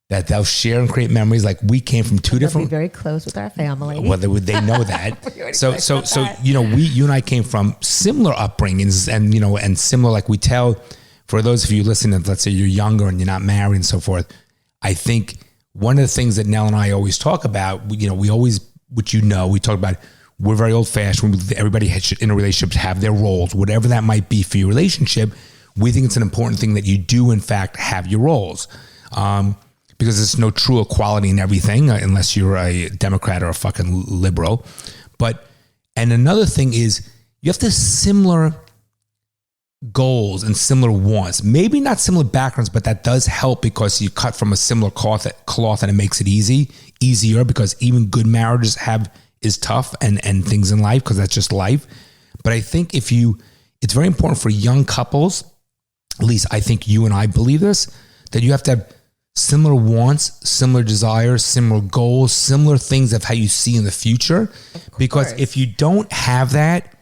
that they'll share and create memories. Like we came from two different. Be very close with our family. Well, they know that. so you and I came from similar upbringings, and similar. Like we tell, for those of you listening, let's say you're younger and you're not married and so forth. I think one of the things that Nell and I always talk about, we always, which we talk about. We're very old fashioned. Everybody should, in a relationship, have their roles, whatever that might be for your relationship. We think it's an important thing that you do, in fact, have your roles. Because there's no true equality in everything unless you're a Democrat or a fucking liberal. And another thing is you have to similar goals and similar wants. Maybe not similar backgrounds, but that does help because you cut from a similar cloth and it makes it easier because even good marriages is tough and things in life because that's just life. But I think it's very important for young couples, at least I think you and I believe this, that you have to have similar wants, similar desires, similar goals, similar things of how you see in the future. Because if you don't have that,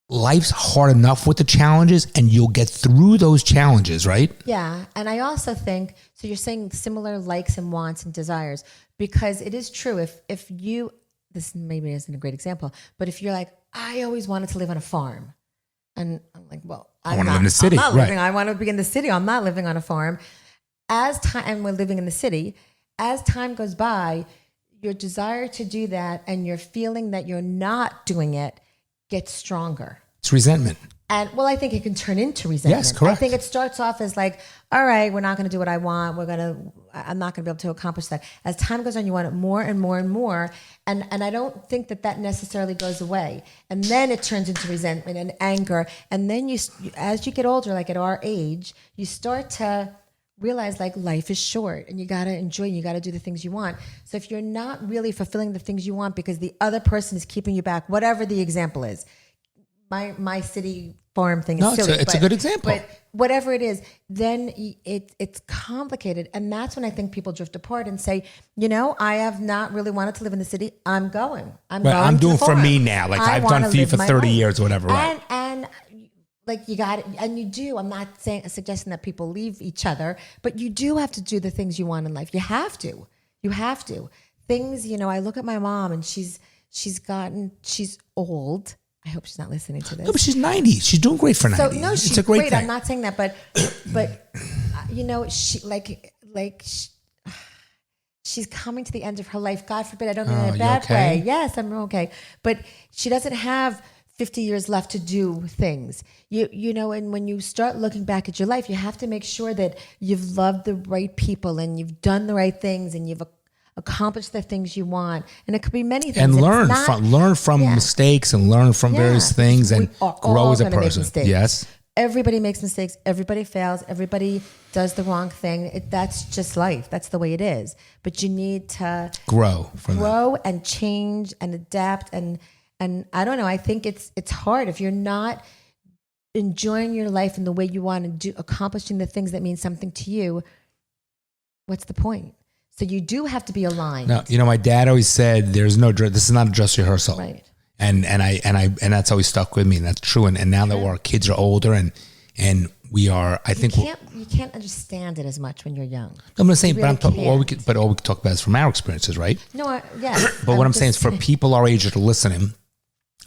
life's hard enough with the challenges and you'll get through those challenges, right? Yeah. And I also think, so you're saying similar likes and wants and desires, because it is true. If you, this maybe isn't a great example, but if you're like, I always wanted to live on a farm. And I'm like, well, I want to live in the city. I want to be in the city. I'm not living on a farm. And we're living in the city, as time goes by, your desire to do that and your feeling that you're not doing it gets stronger. It's resentment. And I think it can turn into resentment. Yes, correct. I think it starts off as like, all right, we're not going to do what I want. I'm not going to be able to accomplish that. As time goes on, you want it more and more and more. And I don't think that necessarily goes away. And then it turns into resentment and anger. And then as you get older, like at our age, you start to realize like life is short and you got to enjoy, you got to do the things you want. So if you're not really fulfilling the things you want because the other person is keeping you back, whatever the example is, my city farm thing is silly. It's a good example. But whatever it is, then it's complicated. And that's when I think people drift apart and say, I have not really wanted to live in the city. I'm going. I'm doing for me now. Like I've done for you for 30 years or whatever. Right. And like you got it, and you do. I'm not suggesting that people leave each other, but you do have to do the things you want in life. You have to. Things, I look at my mom and she's old. I hope she's not listening to this. No, but she's 90. She's doing great for 90. So no, she's it's a great thing. I'm not saying that, but she she's coming to the end of her life. God forbid, I don't mean in a bad way. Yes, I'm okay, but she doesn't have 50 years left to do things. And when you start looking back at your life, you have to make sure that you've loved the right people and you've done the right things and you've accomplished the things you want. And it could be many things. And learn from mistakes and learn from various things and grow as a person. Yes. Everybody makes mistakes. Everybody fails. Everybody does the wrong thing. That's just life. That's the way it is. But you need to grow and change and adapt and I don't know. I think it's hard if you're not enjoying your life in the way you want to do, accomplishing the things that mean something to you. What's the point? So you do have to be aligned. No, my dad always said, "This is not a dress rehearsal." Right. And that's always stuck with me, and that's true. And now that our kids are older and we are, I think you can't understand it as much when you're young. I'm not saying, all we could talk about is from our experiences, right? No, But what I'm saying is, for people our age that are listening,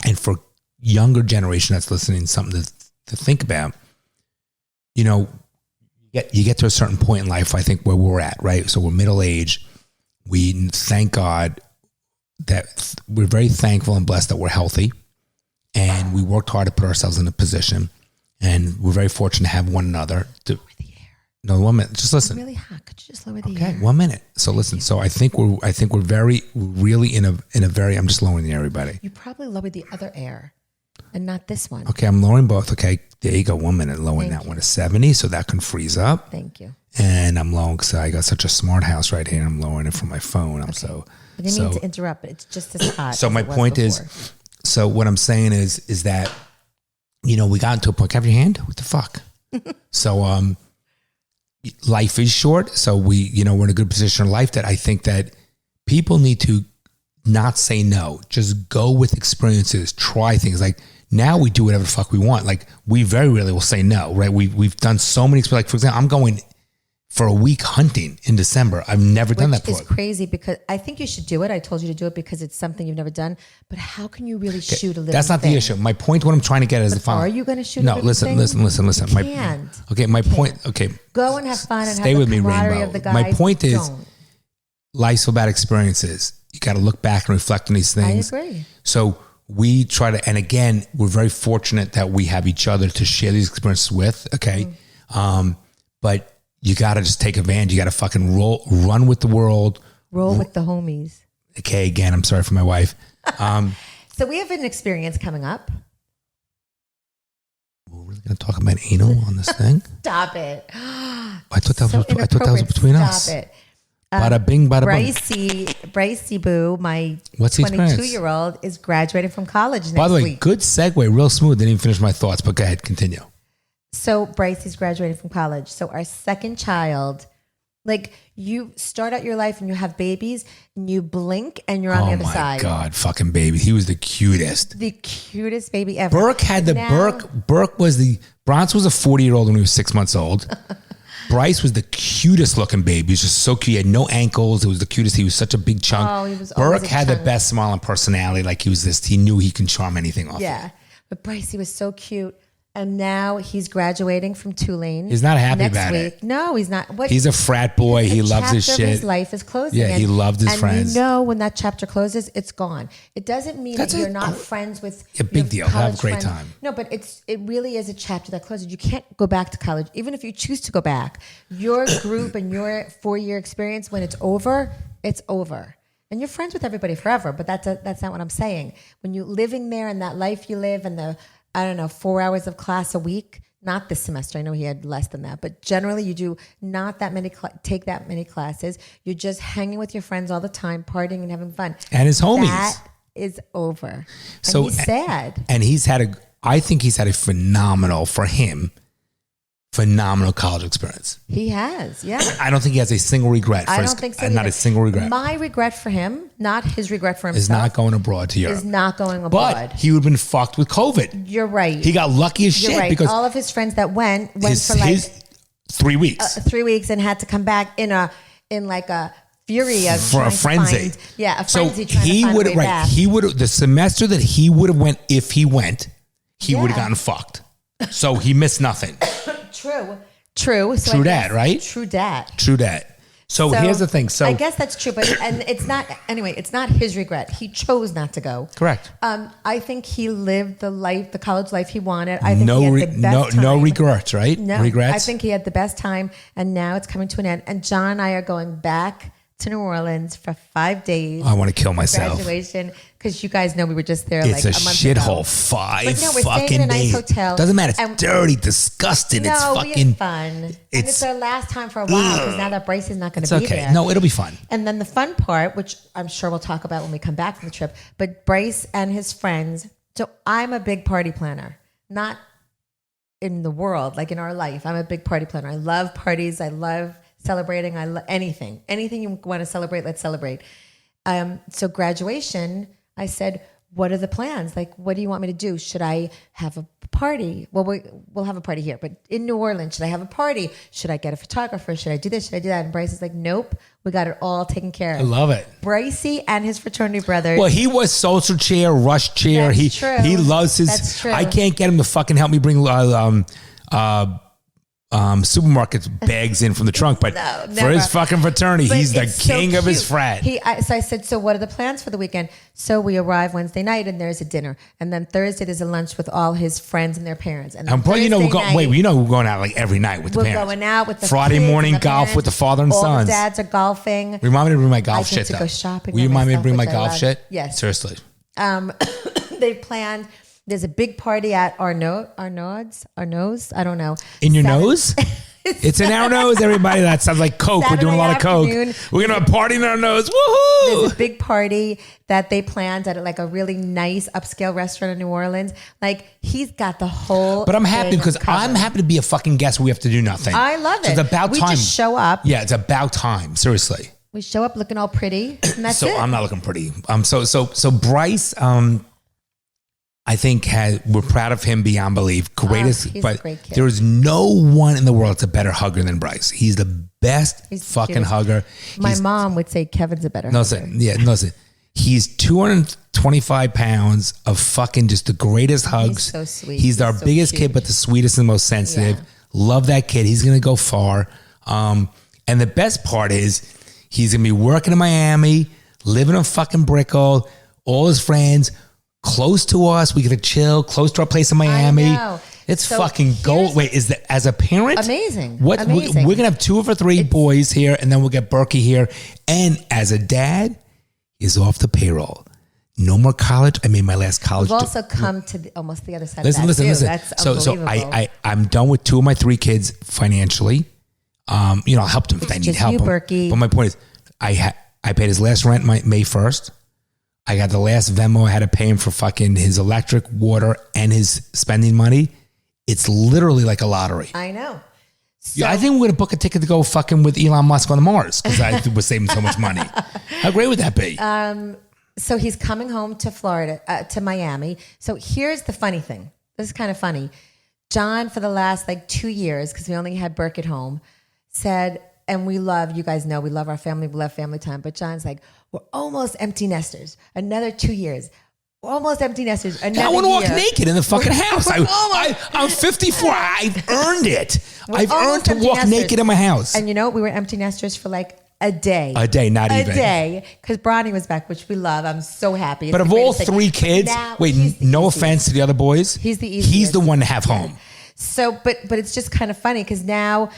and for younger generation that's listening, something to think about. You get to a certain point in life, I think, where we're at, right? So we're middle aged. We thank God that we're very thankful and blessed that we're healthy, and we worked hard to put ourselves in a position, and we're very fortunate to have one another. Lower the air. No, 1 minute. Just listen. It's really hot. Could you just lower the air? Okay, 1 minute. So listen. So I think we're really in a very. I'm just lowering the air, everybody. You probably lowered the other air, and not this one. Okay, I'm lowering both. Okay, there you go. 1 minute. Lowering that one to 70, so that can freeze up. Thank you. And I'm lowering because I got such a smart house right here. I'm lowering it from my phone. I didn't mean to interrupt, but it's just as hot. So my point is, so what I'm saying is that, we got into a point. Can I have your hand? What the fuck? So, life is short. So we're in a good position in life that I think that people need to not say no. Just go with experiences. Try things. Like now we do whatever the fuck we want. Like we very rarely will say no, right? We've done so many. Like for example, I'm going for a week hunting in December. I've never done that before. Which is crazy because I think you should do it. I told you to do it because it's something you've never done. But how can you really shoot a living That's not thing? the issue. My point, what I'm trying to get is the following. Are you going to shoot No, a living listen. thing? You can't. My point, okay. Go and have fun and Stay have with the me, camaraderie Rainbow. of the guys. My point is, Don't. life's about experiences. You got to look back and reflect on these things. I agree. So we try to, and again, we're very fortunate that we have each other to share these experiences with. Okay. But you got to just take advantage. You got to fucking run with the world. Roll with the homies. Okay. Again, I'm sorry for my wife. So we have an experience coming up. We're really going to talk about anal on this thing? Stop it. I thought that So was between Stop us. it. Bada bing, bada bing. Brycey Boo, my What's the experience? 22-year-old, is graduating from college next By the way, week. good segue, real smooth. Didn't even finish my thoughts, but go ahead, continue. So Brycey's graduating from college. So our second child, like you start out your life and you have babies and you blink and you're on the other side. Oh my God, fucking baby. He was the cutest. The cutest baby ever. Burke had the Burke was the Bronx was a 40-year-old when he was 6 months old. Bryce was the cutest looking baby. He was just so cute. He had no ankles. It was the cutest. He was such a big chunk. Oh, he was always Burke a had the chunk. best smile and personality. Like he knew he can charm anything off. Yeah. But Brycey was so cute. And now he's graduating from Tulane. He's not happy next about week. it. No, he's not. What? He's a frat boy. He loves his chapter of shit. His life is closing. Yeah, he loved his friends. And you know when that chapter closes, it's gone. It doesn't mean That's that you're a not gr- friends with a big your deal. Have a college great friends. time. No, but it really is a chapter that closes. You can't go back to college, even if you choose to go back. Your group and your 4-year experience, when it's over, it's over. And you're friends with everybody forever. But that's not what I'm saying. When you're living there and that life you live and the 4 hours of class a week. Not this semester. I know he had less than that, but generally you do not that many take that many classes. You're just hanging with your friends all the time, partying and having fun. And his homies. That is over. So and he's sad. And I think he's had a phenomenal college experience. He has, yeah. I don't think he has a single regret. I don't think so. Not either. a single regret. My regret for him, not his regret for himself, Is not going abroad to Europe. is not going abroad. But he would have been fucked with COVID. You're right. He got lucky as You're shit right. because all of his friends that went his for like 3 weeks. 3 weeks and had to come back in like a fury of For a trying to frenzy. find, a So frenzy trying he to find would a way back. he would have the semester that he would have went if he went, he would have Yeah. gotten fucked. So he missed nothing. True. So True I that, guess- right? True that. True that. So here's the thing. So I guess that's true, and it's not. Anyway, it's not his regret. He chose not to go. correct. I think he lived the college life he wanted. I think No, he had the best time. no regrets, right? No, regrets. I think he had the best time, and now it's coming to an end. And John and I are going back to New Orleans for 5 days. I want to kill myself. Graduation, because you guys know we were just there It's like a a month shithole. ago. 5 But no, we're fucking staying in a nice days. hotel. Doesn't matter. It's And- dirty, disgusting. No, it's we fucking. had fun. And it's our last time for a while because now that Bryce is not going It's to be okay. there. No, it'll be fun. And then the fun part, which I'm sure we'll talk about when we come back from the trip, but Bryce and his friends. So I'm a big party planner, not in the world, like in our life. I'm a big party planner. I love parties. I love celebrating. I love anything. Anything you want to celebrate, let's celebrate. So graduation, I said, what are the plans? Like, what do you want me to do? Should I have a party? Well, we'll have a party here, but in New Orleans, should I have a party? Should I get a photographer? Should I do this? Should I do that? And Bryce is like, nope, we got it all taken care of. I love it. Brycey and his fraternity brothers. Well, he was social chair, rush chair. That's he true. he loves his. That's true. I can't get him to fucking help me bring supermarkets bags in from the trunk, but No, for never. his fucking fraternity, But he's the it's so king of his cute. frat. So I said, so what are the plans for the weekend? So we arrive Wednesday night and there's a dinner. And then Thursday there's a lunch with all his friends and their parents. And then And probably, Thursday we're going. night, Wait, we're going out like every night with the we're parents. going out with the Friday kids morning and the golf parents. with the father and all sons. The dads are golfing. Remind me to bring my golf I shit get to though. go shopping Will you by remind me to myself, bring my which I golf love. shit? Yes. Seriously. They've planned. There's a big party at Arnaud's. I don't know. In your Saturday- nose? It's in our nose, everybody. That sounds like Coke. Saturday We're doing a lot of afternoon. Coke. We're going to have a party in our nose. Woohoo! There's a big party that they planned at like a really nice upscale restaurant in New Orleans. Like he's got the whole. But I'm happy thing because covered. I'm happy to be a fucking guest where we have to do nothing. I love So it. it's about we time. just show up. Yeah, it's about time. Seriously. We show up looking all pretty, and that's So it. I'm not looking pretty. So Bryce, I think we're proud of him beyond belief. Greatest, he's but a great kid. there is no one in the world that's a better hugger than Bryce. He's the best He's the fucking cutest. hugger. My He's- mom would say Kevin's a better. No, hugger. listen, yeah, no, listen. He's 225 pounds of fucking just the greatest hugs. so sweet. He's our He's so biggest cute. kid, but the sweetest and most sensitive. Yeah. Love that kid. He's gonna go far. And the best part is he's gonna be working in Miami, living in fucking Brickell, all his friends close to us. We get to chill close to our place in Miami. know. It's So fucking gold. here's- Wait, is that as a parent? Amazing. What Amazing. we're gonna have 2 of our 3 boys here, and then we'll get Berkey here. And as a dad, he's off the payroll. No more college. I made my last college. We've also come to almost the other side Listen, of that too. listen. That's So unbelievable. I'm done with 2 of my 3 kids financially. I'll help them if they need just help. you, Berkey. But my point is, I paid his last rent May 1st. I got the last Venmo I had to pay him for fucking his electric, water, and his spending money. It's literally like a lottery. I know. So, Yeah, I think we're gonna book a ticket to go fucking with Elon Musk on Mars because I was saving so much money. How great would that be? so he's coming home to Florida, to Miami. So here's the funny thing. This is kind of funny. John, for the last 2 years, because we only had Burke at home, said, and we love, you guys know, we love our family, we love family time. But John's like, we're almost empty nesters. Another 2 years. We're almost empty nesters. Another I want to walk year. naked in the fucking house. I'm 54. I've earned it. I've earned to empty walk nesters. naked in my house. And we were empty nesters for a day. A day, not a even. A day, because Bronny was back, which we love. I'm so happy. It's But of the all greatest thing. 3 But kids, now wait, he's the no easiest. offense to the other boys. He's the He's easiest. the one to have home. So, but it's just kind of funny because now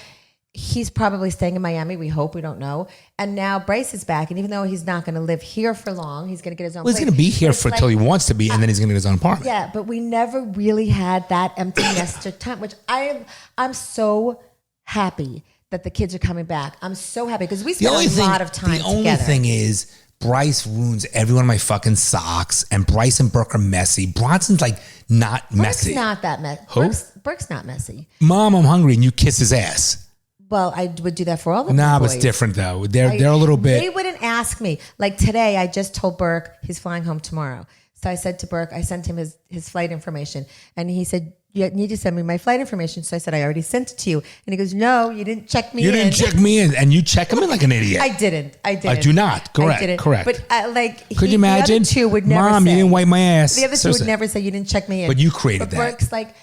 he's probably staying in Miami. We hope, we don't know. And now Bryce is back, and even though he's not going to live here for long, he's going to get his own. Well, he's place. going to be here But it's for till he wants to be, and then he's going to get his own apartment. Yeah, but we never really had that empty nester time, which I'm so happy that the kids are coming back. I'm so happy because we spent a lot of time The only together. thing is, Bryce ruins every one of my fucking socks, and Bryce and Burke are messy. Bronson's not messy. Burke's not that messy. Who? Burke's not messy. Mom, I'm hungry, and you kiss his ass. Well, I would do that for all the Nah, but boys. it's different though. They're a little bit. They wouldn't ask me. Like today, I just told Burke he's flying home tomorrow. So I said to Burke, I sent him his flight information, and he said, "You need to send me my flight information." So I said, "I already sent it to you," and he goes, "No, you didn't check me. You in." didn't check me in, and you check him in like an idiot. I didn't. I do not. Correct. I didn't. Correct. But Could you imagine? The other two would never Mom, say. you didn't wipe my ass. The other two Seriously. would never say you didn't check me in. But you created but that. Burke's like,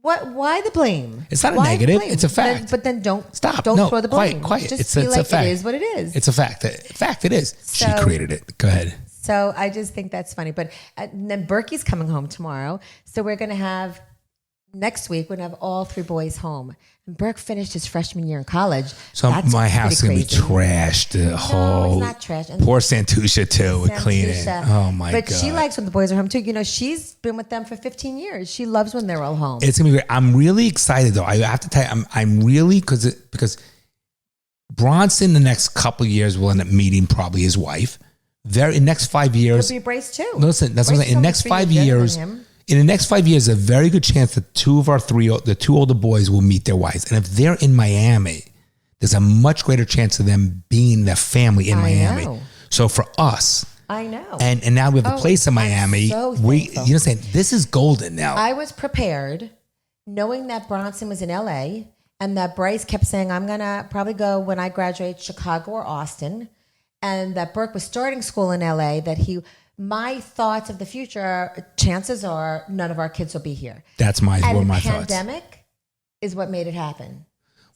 what? Why the blame? It's not a Why the negative. blame? It's a fact. But then don't Stop. Don't No, throw the blame. quiet. Just It's feel a like fact. it is what it is. It's a fact. Fact it is. She So- created it. Go ahead. So I just think that's funny. But and then Berkey's coming home tomorrow. So we're going to have, next week, we're going to have all 3 boys home. And Burke finished his freshman year in college. So That's my house is pretty gonna be crazy. trashed. The whole it's not trash. And poor Santusha too with cleaning. Santusha. Oh my but god! she likes when the boys are home too. She's been with them for 15 years. She loves when they're all home. It's gonna be great. I'm really excited though. I have to tell you, I'm really because Bronson the next couple of years will end up meeting probably his wife. In next 5 years, Could be Bryce too. listen, that's what I'm Bryce saying. In the is next only 5 3 younger years, than him. in the next 5 years, a very good chance that 2 of the 2 older boys will meet their wives. And if they're in Miami, there's a much greater chance of them being their family in I Miami. know. So for us, I know. and now we have a place in I'm Miami. so We, thankful. you know, saying this is golden now. I was prepared, knowing that Bronson was in LA and that Bryce kept saying, I'm going to probably go when I graduate Chicago or Austin. And that Burke was starting school in LA, my thoughts of the future are, chances are none of our kids will be here. That's were my And the thoughts. pandemic is what made it happen.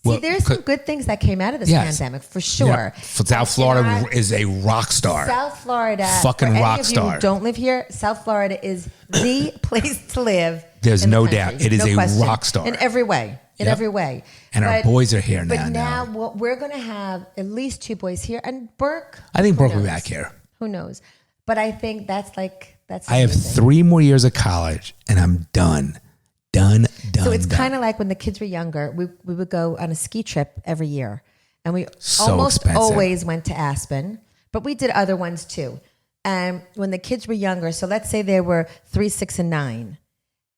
Well, See, there's some good things that came out of this Yes. pandemic, for sure. Yeah. South Florida is a rock star. South Florida, Fucking for any rock of star. you who don't live here, South Florida is the place to live. There's in the no country. doubt. It is No a question. rock star. In every way. In Yep. every way. And our boys are here But now. now we're going to have at least 2 boys here. And Burke. I think who Brooke will be knows? back here. Who knows? But I think that's I have amazing. 3 more years of college and I'm done. So it's kind of like when the kids were younger, we would go on a ski trip every year. And we almost always went to Aspen, but we did other ones too. And when the kids were younger, so let's say they were 3, 6, and 9,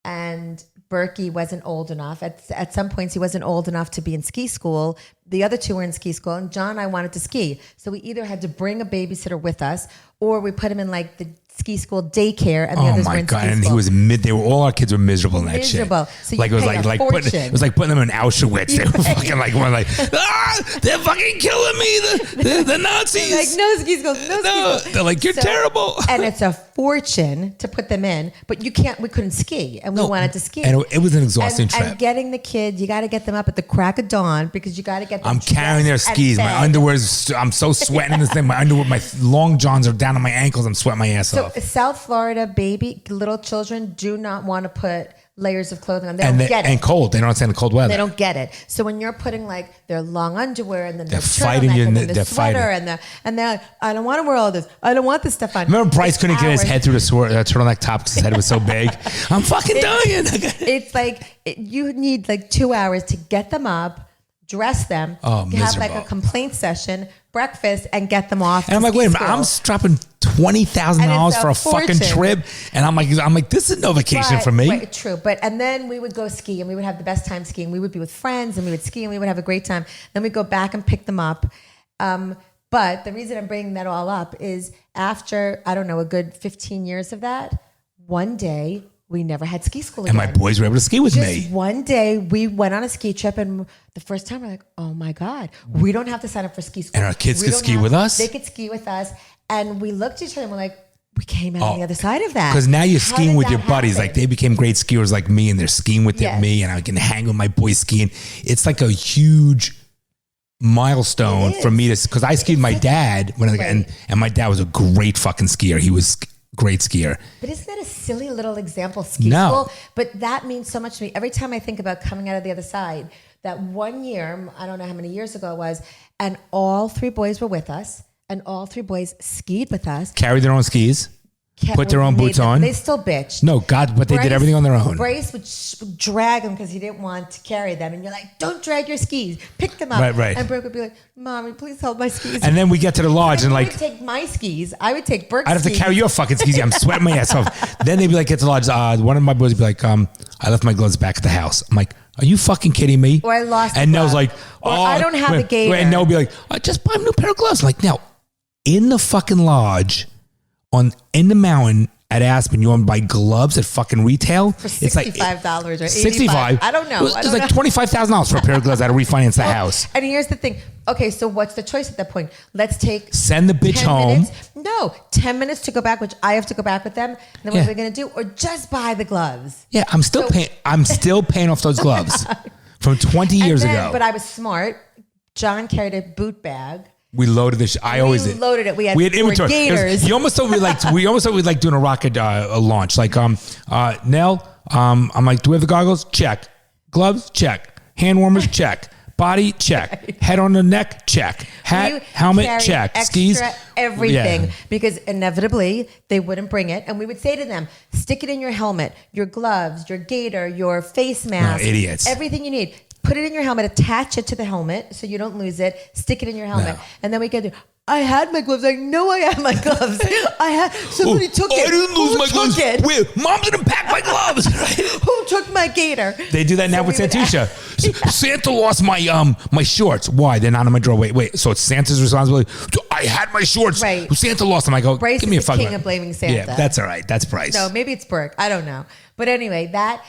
and Berkey wasn't old enough. At some points, he wasn't old enough to be in ski school. The other two were in ski school, and John and I wanted to ski. So we either had to bring a babysitter with us, or we put him in like the ski school daycare, and the others were in ski and school. he was they were all our kids were miserable in that shit. So like it was like putting them in Auschwitz. They were fucking they're fucking killing me. The Nazis. Like no ski school, no ski school. They're like you're terrible. And it's a fortune to put them in, but we couldn't ski, and we wanted to ski. And it was an exhausting trip. And getting the kids, you got to get them up at the crack of dawn because you got to get them. I'm carrying their skis. My underwear's. I'm so sweating in this thing. My underwear, my long johns are down to my ankles. I'm sweating my ass off. South Florida little children do not want to put layers of clothing on. They don't get it. And cold. They don't understand the cold weather. They don't get it. So when you're putting like their long underwear and then they're fighting you, and they're sweater fighting. and they're like, I don't want to wear all this. I don't want this stuff on. Remember Bryce couldn't get his head through the turtleneck top because his head was so big. I'm fucking dying. It's like you need like 2 hours to get them up, dress them, have like a complaint session, breakfast, and get them off. And I'm like, wait a minute, I'm dropping $20,000 for a fucking trip, and I'm like, this is no vacation for me. Right, true, and then we would go ski, and we would have the best time skiing. We would be with friends, and we would ski, and we would have a great time. Then we'd go back and pick them up. But the reason I'm bringing that all up is after, I don't know, a good 15 years of that, one day we never had ski school again. And my boys were able to ski with me. One day we went on a ski trip, and the first time we're like, oh my God, we don't have to sign up for ski school. And our kids could ski with us? They could ski with us. And we looked at each other and we're like, we came out on the other side of that. Because now you're skiing with your buddies. Like they became great skiers like me, and they're skiing with me, and I can hang with my boys skiing. It's like a huge milestone for me because I skied with my dad and my dad was a great fucking skier. He was great skier. But isn't that a silly little example, ski school? But that means so much to me. Every time I think about coming out of the other side, that one year, I don't know how many years ago it was, and all 3 boys were with us, and all 3 boys skied with us. Carried their own skis. Put their own boots on. They still bitched. No, God, but they did everything on their own. Bryce would drag them because he didn't want to carry them. And you're like, don't drag your skis. Pick them up. Right. And Brooke would be like, Mommy, please hold my skis. And then we get to the lodge and like... I would take my skis. I would take Brooke's skis. I'd have to carry your fucking skis. I'm sweating my ass off. Then they'd be like, get to the lodge. One of my boys would be like, I left my gloves back at the house. I'm like, are you fucking kidding me? Or I lost And Nell's like, I don't have a gator. And Nell would be like, just buy a new pair of gloves. I'm like, now, in the fucking lodge, in the mountain at Aspen, you want to buy gloves at fucking retail? For $65 or $85. $65. I don't know. It's like $25,000 for a pair of gloves. I had to refinance the house. And here's the thing. Okay, so what's the choice at that point? Let's send the bitch home. No, 10 minutes to go back, which I have to go back with them. And then what are we going to do? Or just buy the gloves. Yeah, I'm still paying off those gloves from 20 years ago. But I was smart. John carried a boot bag. We loaded this. I always did. Loaded it. We had inventory. Gators. You almost thought we almost thought we like doing a rocket launch. Like Nell, I'm like, do we have the goggles? Check. Gloves? Check. Hand warmers? Check. Body? Check. Head on the neck? Check. Hat, helmet? Check. Skis? Everything. Because inevitably they wouldn't bring it. And we would say to them, stick it in your helmet, your gloves, your gaiter, your face mask. No, idiots. Everything you need. Put it in your helmet, attach it to the helmet so you don't lose it, stick it in your helmet. No. And then we get to, I had my gloves. I know I had my gloves. Somebody took it. I didn't lose my gloves. Wait, Mom didn't pack my gloves. Who took my gaiter? They do that now with Santusha. Santa lost my shorts. Why? They're not in my drawer. Wait. So it's Santa's responsibility. I had my shorts. Right. Santa lost them. I go, Bryce give me a fucking. King of blaming Santa. Yeah, that's all right. That's Bryce. No, maybe it's Burke. I don't know. But anyway, that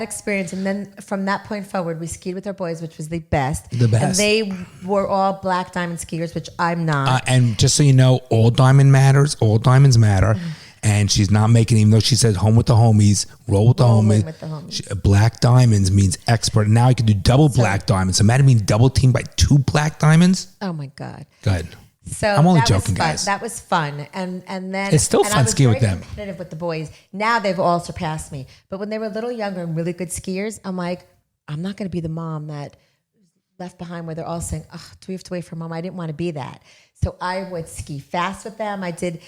experience, and then from that point forward, we skied with our boys, which was the best. The best. And they were all black diamond skiers, which I'm not. And just so you know, all diamond matters. All diamonds matter. Mm-hmm. And she's not making, even though she said home with the homies, roll with the homies. Black diamonds means expert. Now I can do double black diamonds. So imagine being double teamed by 2 black diamonds. Oh my God. Go ahead. So I'm only joking, guys. That was fun, and then it's still fun skiing with them. I was very competitive with the boys. Now they've all surpassed me. But when they were a little younger and really good skiers, I'm like, I'm not going to be the mom that left behind where they're all saying, "Oh, do we have to wait for Mom?" I didn't want to be that, so I would ski fast with them. I did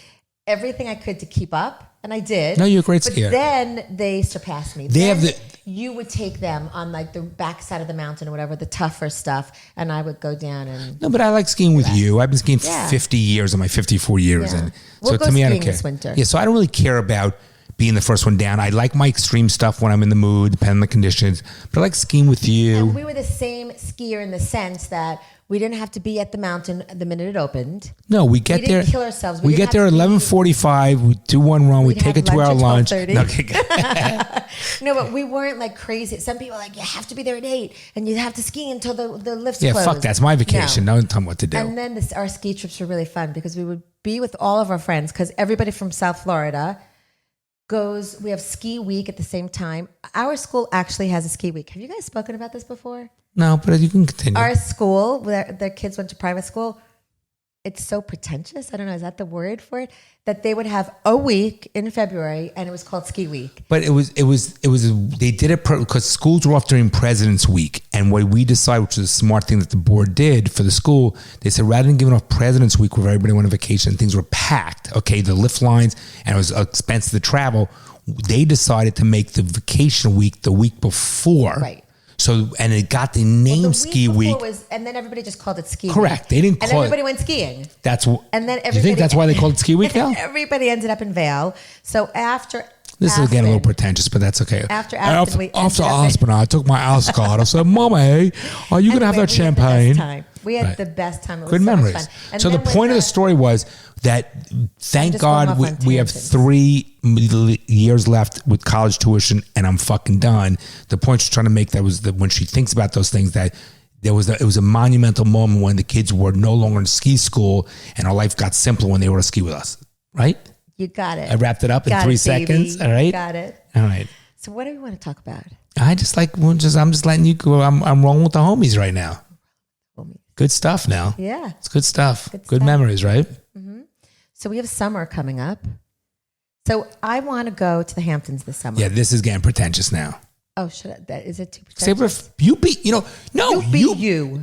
everything I could to keep up, and I did. No, you're a great but skier. Then they surpassed me. They then have you would take them on like the backside of the mountain or whatever, the tougher stuff, and I would go down and. No, but I like skiing with you. I've been skiing for Yeah. 50 years, on my 54 years, Yeah. and We'll so go to me, I don't skiing care. this winter. Yeah, so I don't really care about being the first one down. I like my extreme stuff when I'm in the mood, depending on the conditions. But I like skiing with you. And we were the same skier in the sense that we didn't have to be at the mountain the minute it opened. No, we get We there. didn't kill ourselves. We get there at 11:45. We do one run. We We'd take a have 2-hour lunch. lunch at No, 12:30. No, but we weren't like crazy. Some people are like, you have to be there at 8 and you have to ski until the lifts yeah, close. fuck that's my vacation. No. No, tell me what to do. And then our ski trips were really fun because we would be with all of our friends because everybody from South Florida goes. We have ski week at the same time. Our school actually has a ski week. Have you guys spoken about this before? No, but you can continue. Our school, where their kids went to private school, it's so pretentious. I don't know, is that the word for it? That they would have a week in February and it was called Ski Week. But it was. They did it because schools were off during President's Week, and what we decided, which was a smart thing that the board did for the school, they said rather than giving off President's Week where everybody went on vacation, things were packed. Okay, the lift lines, and it was expensive to travel. They decided to make the vacation week the week before. Right. So, and it got the name The Ski week Week. before was, and then everybody just called it Ski Week. Correct. They didn't And call everybody it. went skiing. That's. And then Do you think that's why they called it Ski Week now? Everybody ended up in Vail. So after This is getting a little Aspen- pretentious, but that's okay. After Aspen, we after ended up in- Aspen, I took my Ascot. I said, "Mommy, are you going to have Anyway, that champagne?" We had Right. the best time. It was Good so much memories. fun. And So the then with point of the story was that, thank just going God, off on we have tangents. 3 years left with college tuition, and I'm fucking done. The point she's trying to make that was that when she thinks about those things, that it was a monumental moment when the kids were no longer in ski school, and our life got simpler when they were to ski with us. Right? You got it. I wrapped it up in Got 3 it, baby. seconds. All right. Got it. All right. So what do we want to talk about? I just like I'm just letting you go. I'm rolling with the homies right now. Homies. Good stuff now. Yeah. It's good stuff. Good Good stuff. memories, right? So we have summer coming up. So I want to go to the Hamptons this summer. Yeah, this is getting pretentious now. Oh, is it too Say, pretentious? you beat, no, You.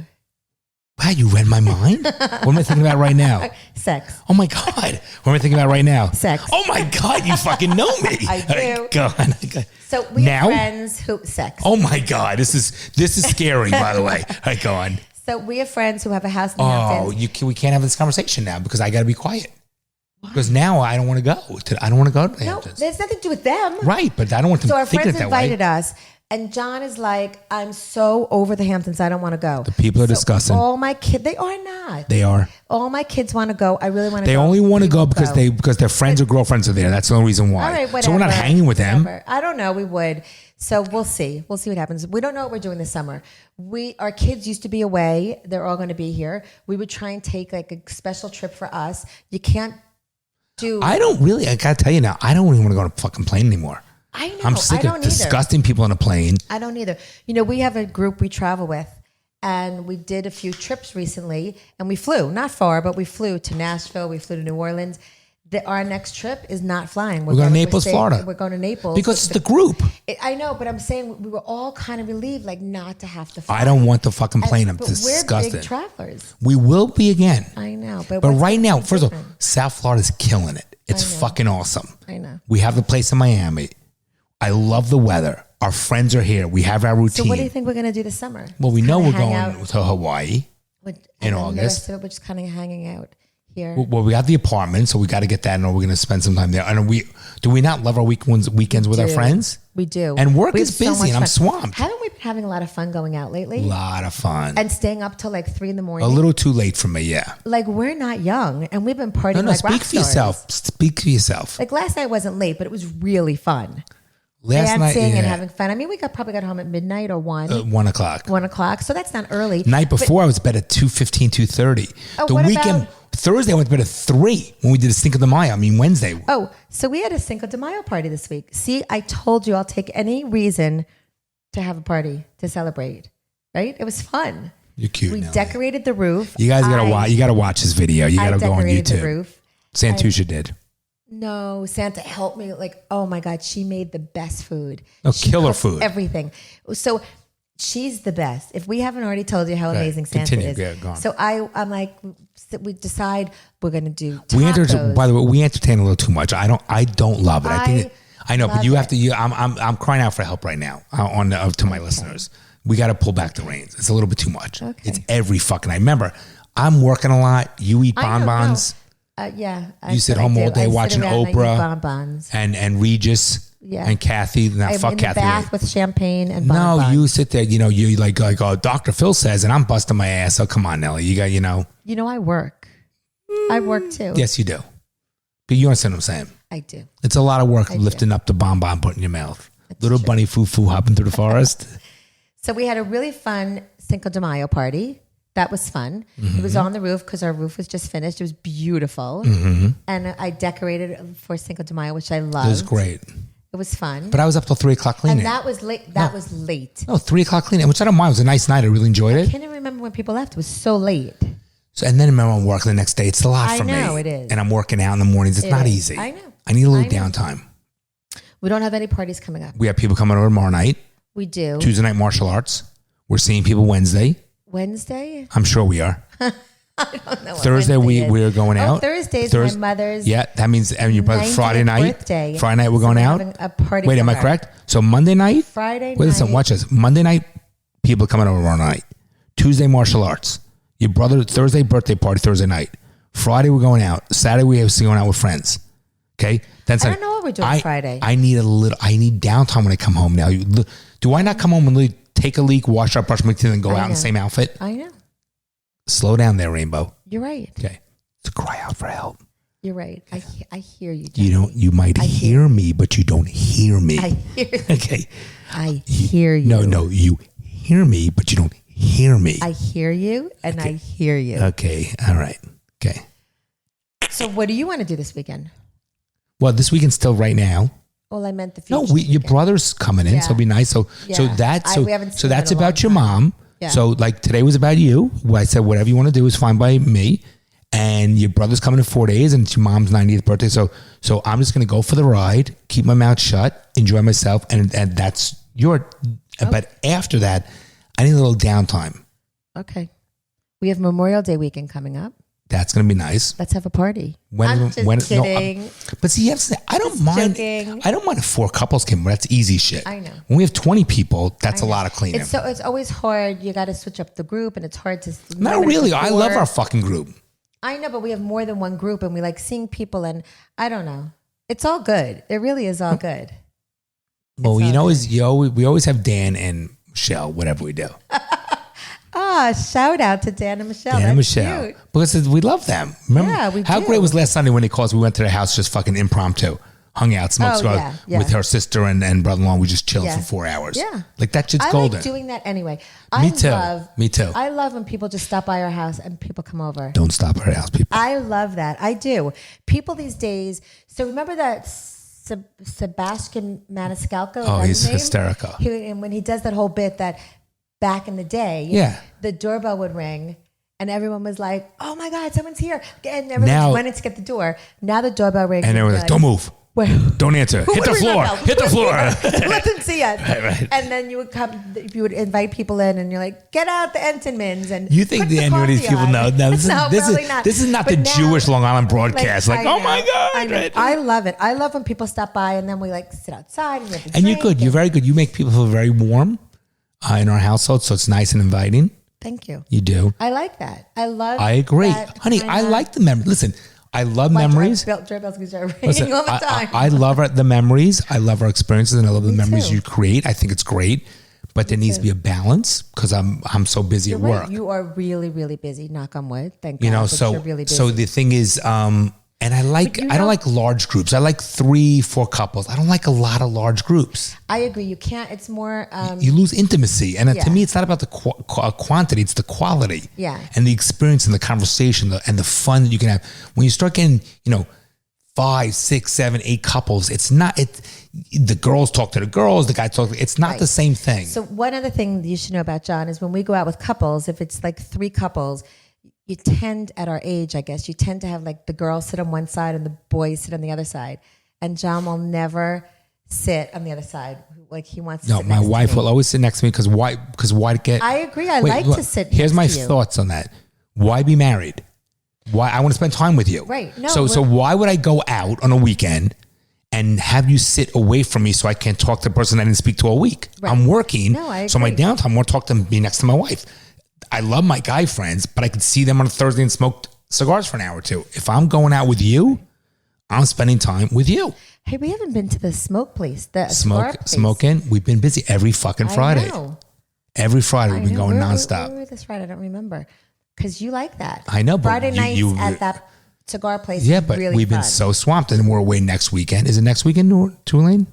Wow, you read my mind? What am I thinking about right now? Sex. Oh my God. What am I thinking about right now? Sex. Oh my God, you fucking know me. I do. Oh, God. So we Now? have friends who sex. Oh my God, this is scary, by the way. All right, go on. So we have friends who have a house in the Oh, Hamptons. we can't have this conversation now because I got to be quiet. Because now I don't want to go. I don't want to go to the No, Hamptons. there's nothing to do with them. Right, but I don't want them So our thinking friends it that way. invited us, and John is like, "I'm so over the Hamptons. I don't want to go." The people are disgusting. All my kids, they are not. They are. All my kids want to go. I really want to. They go. only want to We go won't because their friends or girlfriends are there. That's the only reason why. All right, whatever. So we're not hanging with them. Whatever. I don't know. We would. So we'll see. We'll see what happens. We don't know what we're doing this summer. Our kids used to be away. They're all going to be here. We would try and take like a special trip for us. You can't do. I gotta tell you now, I don't even want to go on a fucking plane anymore. I know. I'm sick I don't of either. disgusting people on a plane. I don't either. We have a group we travel with, and we did a few trips recently, and we flew, not far, but we flew to Nashville, we flew to New Orleans. Our next trip is not flying. We're going to Naples, Florida. We're going to Naples. Because it's the group. I know, but I'm saying we were all kind of relieved, like not to have to fly. I don't want the fucking plane. I'm But disgusted. we're big travelers. We will be again. I know. But But what's right now, gonna be first of all, different? South Florida's killing it. It's I know. fucking awesome. I know. We have the place in Miami. I love the weather. Our friends are here. We have our routine. So what do you think we're going to do this summer? Well, we Just know kinda we're hang going out to Hawaii. with- in and then the August. rest of it, we're just kind of hanging out here. Well, we got the apartment, so we got to get that, and we're going to spend some time there. And do we not love our weekends with our do. friends? We do. And work We is have so busy, much and I'm fun. swamped. Haven't we been having a lot of fun going out lately? A lot of fun. And staying up till like 3 a.m. A little too late for me, yeah. Like we're not young, and we've been partying No, like speak rock for stars. yourself. Speak for yourself. Like last night wasn't late, but it was really fun. Last night, Dancing and yeah, having fun. I mean, we probably got home at midnight or 1. 1 o'clock. 1 o'clock. So that's not early. Night But- before, I was to bed at 2:15, 2:30. Oh, The what weekend, about- Thursday, I went to bed at 3 when we did a Cinco de Mayo. I mean, Wednesday. Oh, so we had a Cinco de Mayo party this week. See, I told you I'll take any reason to have a party to celebrate. Right? It was fun. You're cute, We Nelly. decorated the roof. You guys gotta watch. You gotta watch this video. You I gotta go on decorated the YouTube. roof. Santusha did. No, Santa helped me. Like, oh my God, she made the best food. Oh, She killer cooked food. Everything. So She's the best. If we haven't already told you how Right. amazing Santa Continue. is. Yeah, go on. So I'm like, we decide we're going to do tacos. By the way, we entertain a little too much. I don't love it. I know, but you have to. I'm crying out for help right now to my listeners. We got to pull back the reins. It's a little bit too much. Okay. It's every fucking night. Remember, I'm working a lot. You eat bonbons. Yeah. You sit home all day watching Oprah bonbons. and Regis. Yeah. And Kathy. Now, fuck in Kathy. the bath with champagne and bonbons. No, you sit there. You like oh, Dr. Phil says, and I'm busting my ass. So come on, Nelly. You got You know, I work. I work too. Yes, you do. But you understand what I'm saying. I do. It's a lot of work lifting up the bonbon, putting in your mouth. Little bunny foo hopping through the forest. So we had a really fun Cinco de Mayo party. That was fun. It was on the roof because our roof was just finished. It was beautiful. And I decorated for Cinco de Mayo, which I loved. It was great. It was fun. But I was up till 3 o'clock cleaning. And that was late. That was late. No, 3 o'clock cleaning, which I don't mind. It was a nice night. I really enjoyed I it. can't even remember when people left. It was so late. So, and then remember, I'm working the next day. It's a lot for me. I know, it is. And I'm working out in the mornings. It's not easy. I know. I need a little downtime. We don't have any parties coming up. We have people coming over tomorrow night. We do. Tuesday night martial arts. We're seeing people Wednesday. Wednesday? I'm sure we are. I don't know. Thursday we're going out. Thursday's my mother's. Yeah, that means and your brother's 90th Friday night. birthday. Friday night we're going we're out. having a party. Wait, for am I her. correct? So Monday night. Friday Wait, listen, night. watch this. Monday night, people coming over tomorrow night. Tuesday martial arts. Your brother Thursday birthday party Thursday night. Friday we're going out. Saturday we have going out with friends. Okay, then I don't know what we're doing Friday. I need downtime when I come home now. Do I not come home and literally take a leak, wash up, brush my teeth, and go out in the same outfit? I know. Slow down there, Rainbow. You're right. Okay, to cry out for help. You're right. I hear you. Jackie. You might hear me, but you don't hear me. I hear you. Okay. I hear you. No, you hear me, but you don't hear me. I hear you, and I hear you. Okay, all right. Okay. So what do you want to do this weekend? Well, this weekend still right now. Well, I meant the future. No, your brother's coming in, so it'll be nice. So Yeah. we haven't so seen that's in a long about your time. mom. Yeah. So like today was about you. I said whatever you want to do is fine by me. And your brother's coming in 4 days, and it's your mom's 90th birthday. So I'm just gonna go for the ride, keep my mouth shut, enjoy myself, and that's your. But after that, I need a little downtime. Okay. We have Memorial Day weekend coming up. That's gonna be nice. Let's have a party. When I'm just kidding. But see, I don't mind. joking. I don't mind if 4 couples came. That's easy shit. I know. When we have 20 people, that's a lot of cleaning. It's always hard. You got to switch up the group, and it's hard to. Not really. I love our fucking group. I know, but we have more than one group, and we like seeing people, and I don't know. It's all good. It really is all good. Well, we always have Dan and Michelle, whatever we do. Shout out to Dan and Michelle. Dan and That's Michelle. cute. Because we love them. Remember Yeah, we how do. great was last Sunday when they called us? We went to their house just fucking impromptu. Hung out, smoked cigars with her sister and brother-in-law. We just chilled for 4 hours. Yeah. Like that shit's I golden. like doing that anyway. Me too. I love when people just stop by our house and people come over. Don't stop at our house, people. I love that. I do. People these days. So remember that Sebastian Maniscalco? Oh, he's hysterical. And when he does that whole bit that back in the day, the doorbell would ring. And everyone was like, "Oh my God, someone's here!" And everyone went in to get the door. Now the doorbell rings, and everyone's like, "Don't move, don't answer, hit the floor, hit the floor." Let them see us. Right. And then you would invite people in, and you're like, "Get out the Entenmann's." And you think the any of these people know? No, this is not the Jewish Long Island broadcast. Like, oh my God! I love it. I love when people stop by, and then we like sit outside and we have a and you're drink good. You're very good. You make people feel very warm in our household, so it's nice and inviting. Thank you. You do. I like that. I agree, honey. I like the memories. Listen, I love memories. Doorbells start ringing all the time. I love the memories. I love our experiences, and I love the memories too. you create. I think it's great, but there needs to be a balance because I'm so busy at work. You are really, really busy. Knock on wood. Thank God. You know, that you're really busy. so the thing is, and I don't like large groups. I like 3-4 couples. I don't like a lot of large groups. I agree. You can't. It's more. You lose intimacy, and to me, it's not about the quantity; it's the quality. Yeah. And the experience, and the conversation, and the fun that you can have when you start getting, 5, 6, 7, 8 couples. It's not. The girls talk to the girls. The guys talk. It's not the same thing. So one other thing you should know about Jon is when we go out with couples, if it's like 3 couples. You tend, at our age, I guess, you tend to have like the girls sit on one side and the boys sit on the other side. And Jon will never sit on the other side. Like he wants to No, sit my next to wife me. will always sit next to me because why? Because why get? I agree. I Wait, like look, to sit Here's next my to you. thoughts on that. Why be married? Why I want to spend time with you. Right. No, So why would I go out on a weekend and have you sit away from me so I can't talk to the person I didn't speak to all week? Right. I'm working. No, I so my agree. downtime, I want to talk to them, be next to my wife. I love my guy friends, but I could see them on a Thursday and smoke cigars for an hour or two. If I'm going out with you, I'm spending time with you. Hey, we haven't been to the smoke place. The cigar place. Smoking. We've been busy every fucking Friday. I know. Every Friday we've been going nonstop. Where were this Friday? I don't remember. Because you like that. I know, but Friday nights you at that cigar place. Yeah, is but really we've been fun. so swamped and we're away next weekend. Is it next weekend, Tulane?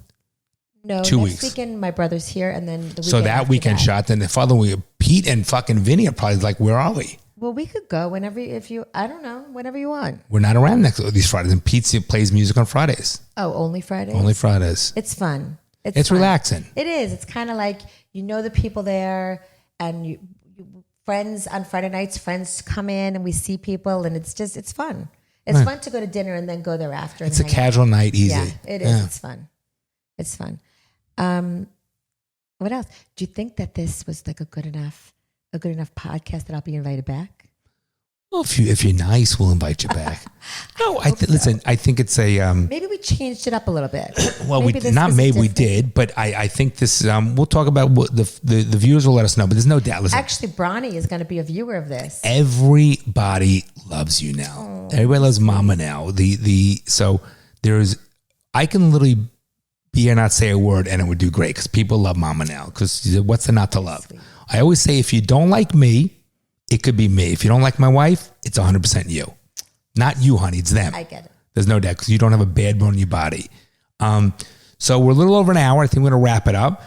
No, 2 next weeks. weekend my brother's here, and then the weekend So that after weekend that. shot, then the following week, Pete and fucking Vinny are probably like, where are we? Well, we could go whenever I don't know, whenever you want. We're not around these Fridays. And Pete plays music on Fridays. Oh, only Fridays? Only Fridays. It's fun. It's fun. relaxing. It is. It's kind of like you know the people there, and you friends on Friday nights. Friends come in, and we see people, and it's fun. It's fun to go to dinner and then go there after. It's a and hang out. casual night, easy. Yeah, it is. It's fun. It's fun. What else? Do you think that this was like a good enough podcast that I'll be invited back? Well, if you're nice, we'll invite you back. No, listen. I think it's a. Maybe we changed it up a little bit. Well, maybe this was we different. did, but I think this. We'll talk about what the viewers will let us know. But there's no doubt. Listen, Actually, Bronny is going to be a viewer of this. everybody loves you now. Everybody loves Momma Nel. So there's. I can literally be here, not say a word, and it would do great because people love Momma Nel. Because what's there not to love? Sweet. I always say if you don't like me, it could be me. If you don't like my wife, it's 100% you. Not you, honey. It's them. I get it. There's no doubt because you don't have a bad bone in your body. So we're a little over an hour. I think we're going to wrap it up.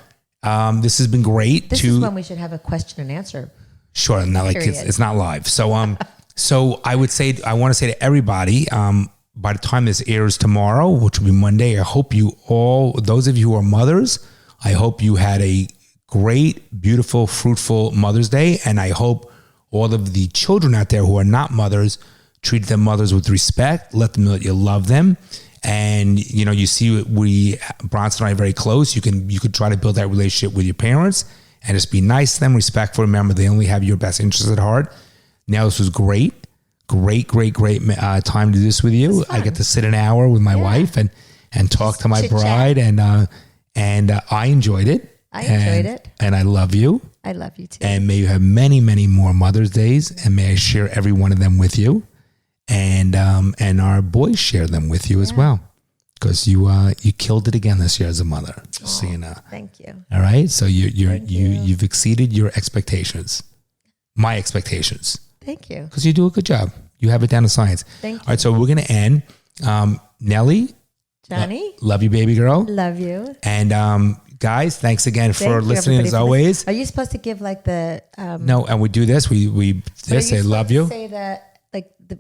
This has been great. This is when we should have a question and answer. Sure, not like Period. it's not live. So so I want to say to everybody, by the time this airs tomorrow, which will be Monday, I hope you all, those of you who are mothers, I hope you had a great, beautiful, fruitful Mother's Day, and I hope all of the children out there who are not mothers treat their mothers with respect. Let them know that you love them. And, you see Bronson and I are very close. You could try to build that relationship with your parents and just be nice to them, respectful. Remember, they only have your best interests at heart. Now, this was great time to do this with you. I get to sit an hour with my wife and talk to my chit-chat. bride. And I enjoyed it. I enjoyed it. And I love you. I love you too. And may you have many, many more Mother's Days, and may I share every one of them with you, and our boys share them with you as well, because you killed it again this year as a mother. Just so you know. Thank you. All right, so you've exceeded your expectations, my expectations, Thank you. because you do a good job. You have it down to science. Thank you. All right, so we're gonna end. Nelly, Johnny, love you, baby girl, love you. and guys, thanks again Thank for you, listening everybody, as for always. Are you supposed to give like the No, and we do this. We say love you. Say that like the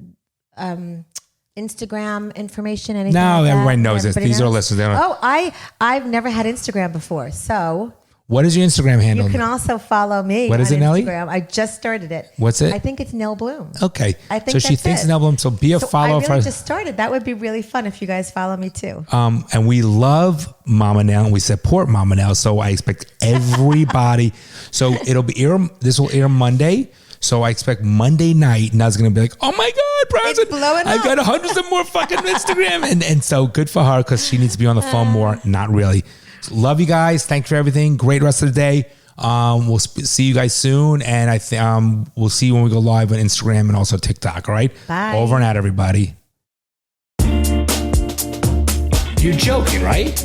Instagram information. Anything? No, like that? everybody knows this. Everybody These are knows? listeners. They don't- Oh, I've never had Instagram before, so What is your Instagram handle? you can also follow me. What is on it, Nelly? Instagram. I just started it. What's it? I think it's Nel Bloom. Okay. I think so she that's thinks it. an album. So be a So follower I for really us. just started. That would be really fun if you guys follow me too. And we love Momma Nel and we support Momma Nel. So I expect everybody. So this will air Monday. So I expect Monday night, Nel's going to be like, oh my God, Bronson, It's blowing I've got up. hundreds of more fucking Instagram. And so good for her because she needs to be on the phone more. Not really. So love you guys. Thanks for everything. Great rest of the day. We'll see you guys soon. And we'll see you when we go live on Instagram and also TikTok. All right. Bye. Over and out, everybody. You're joking, right?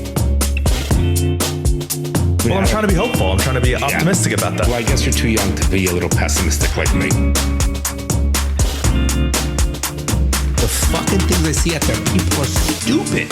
Well, I'm trying to be hopeful. I'm trying to be optimistic about that. Well, I guess you're too young to be a little pessimistic like me. The fucking things I see out there, people are stupid.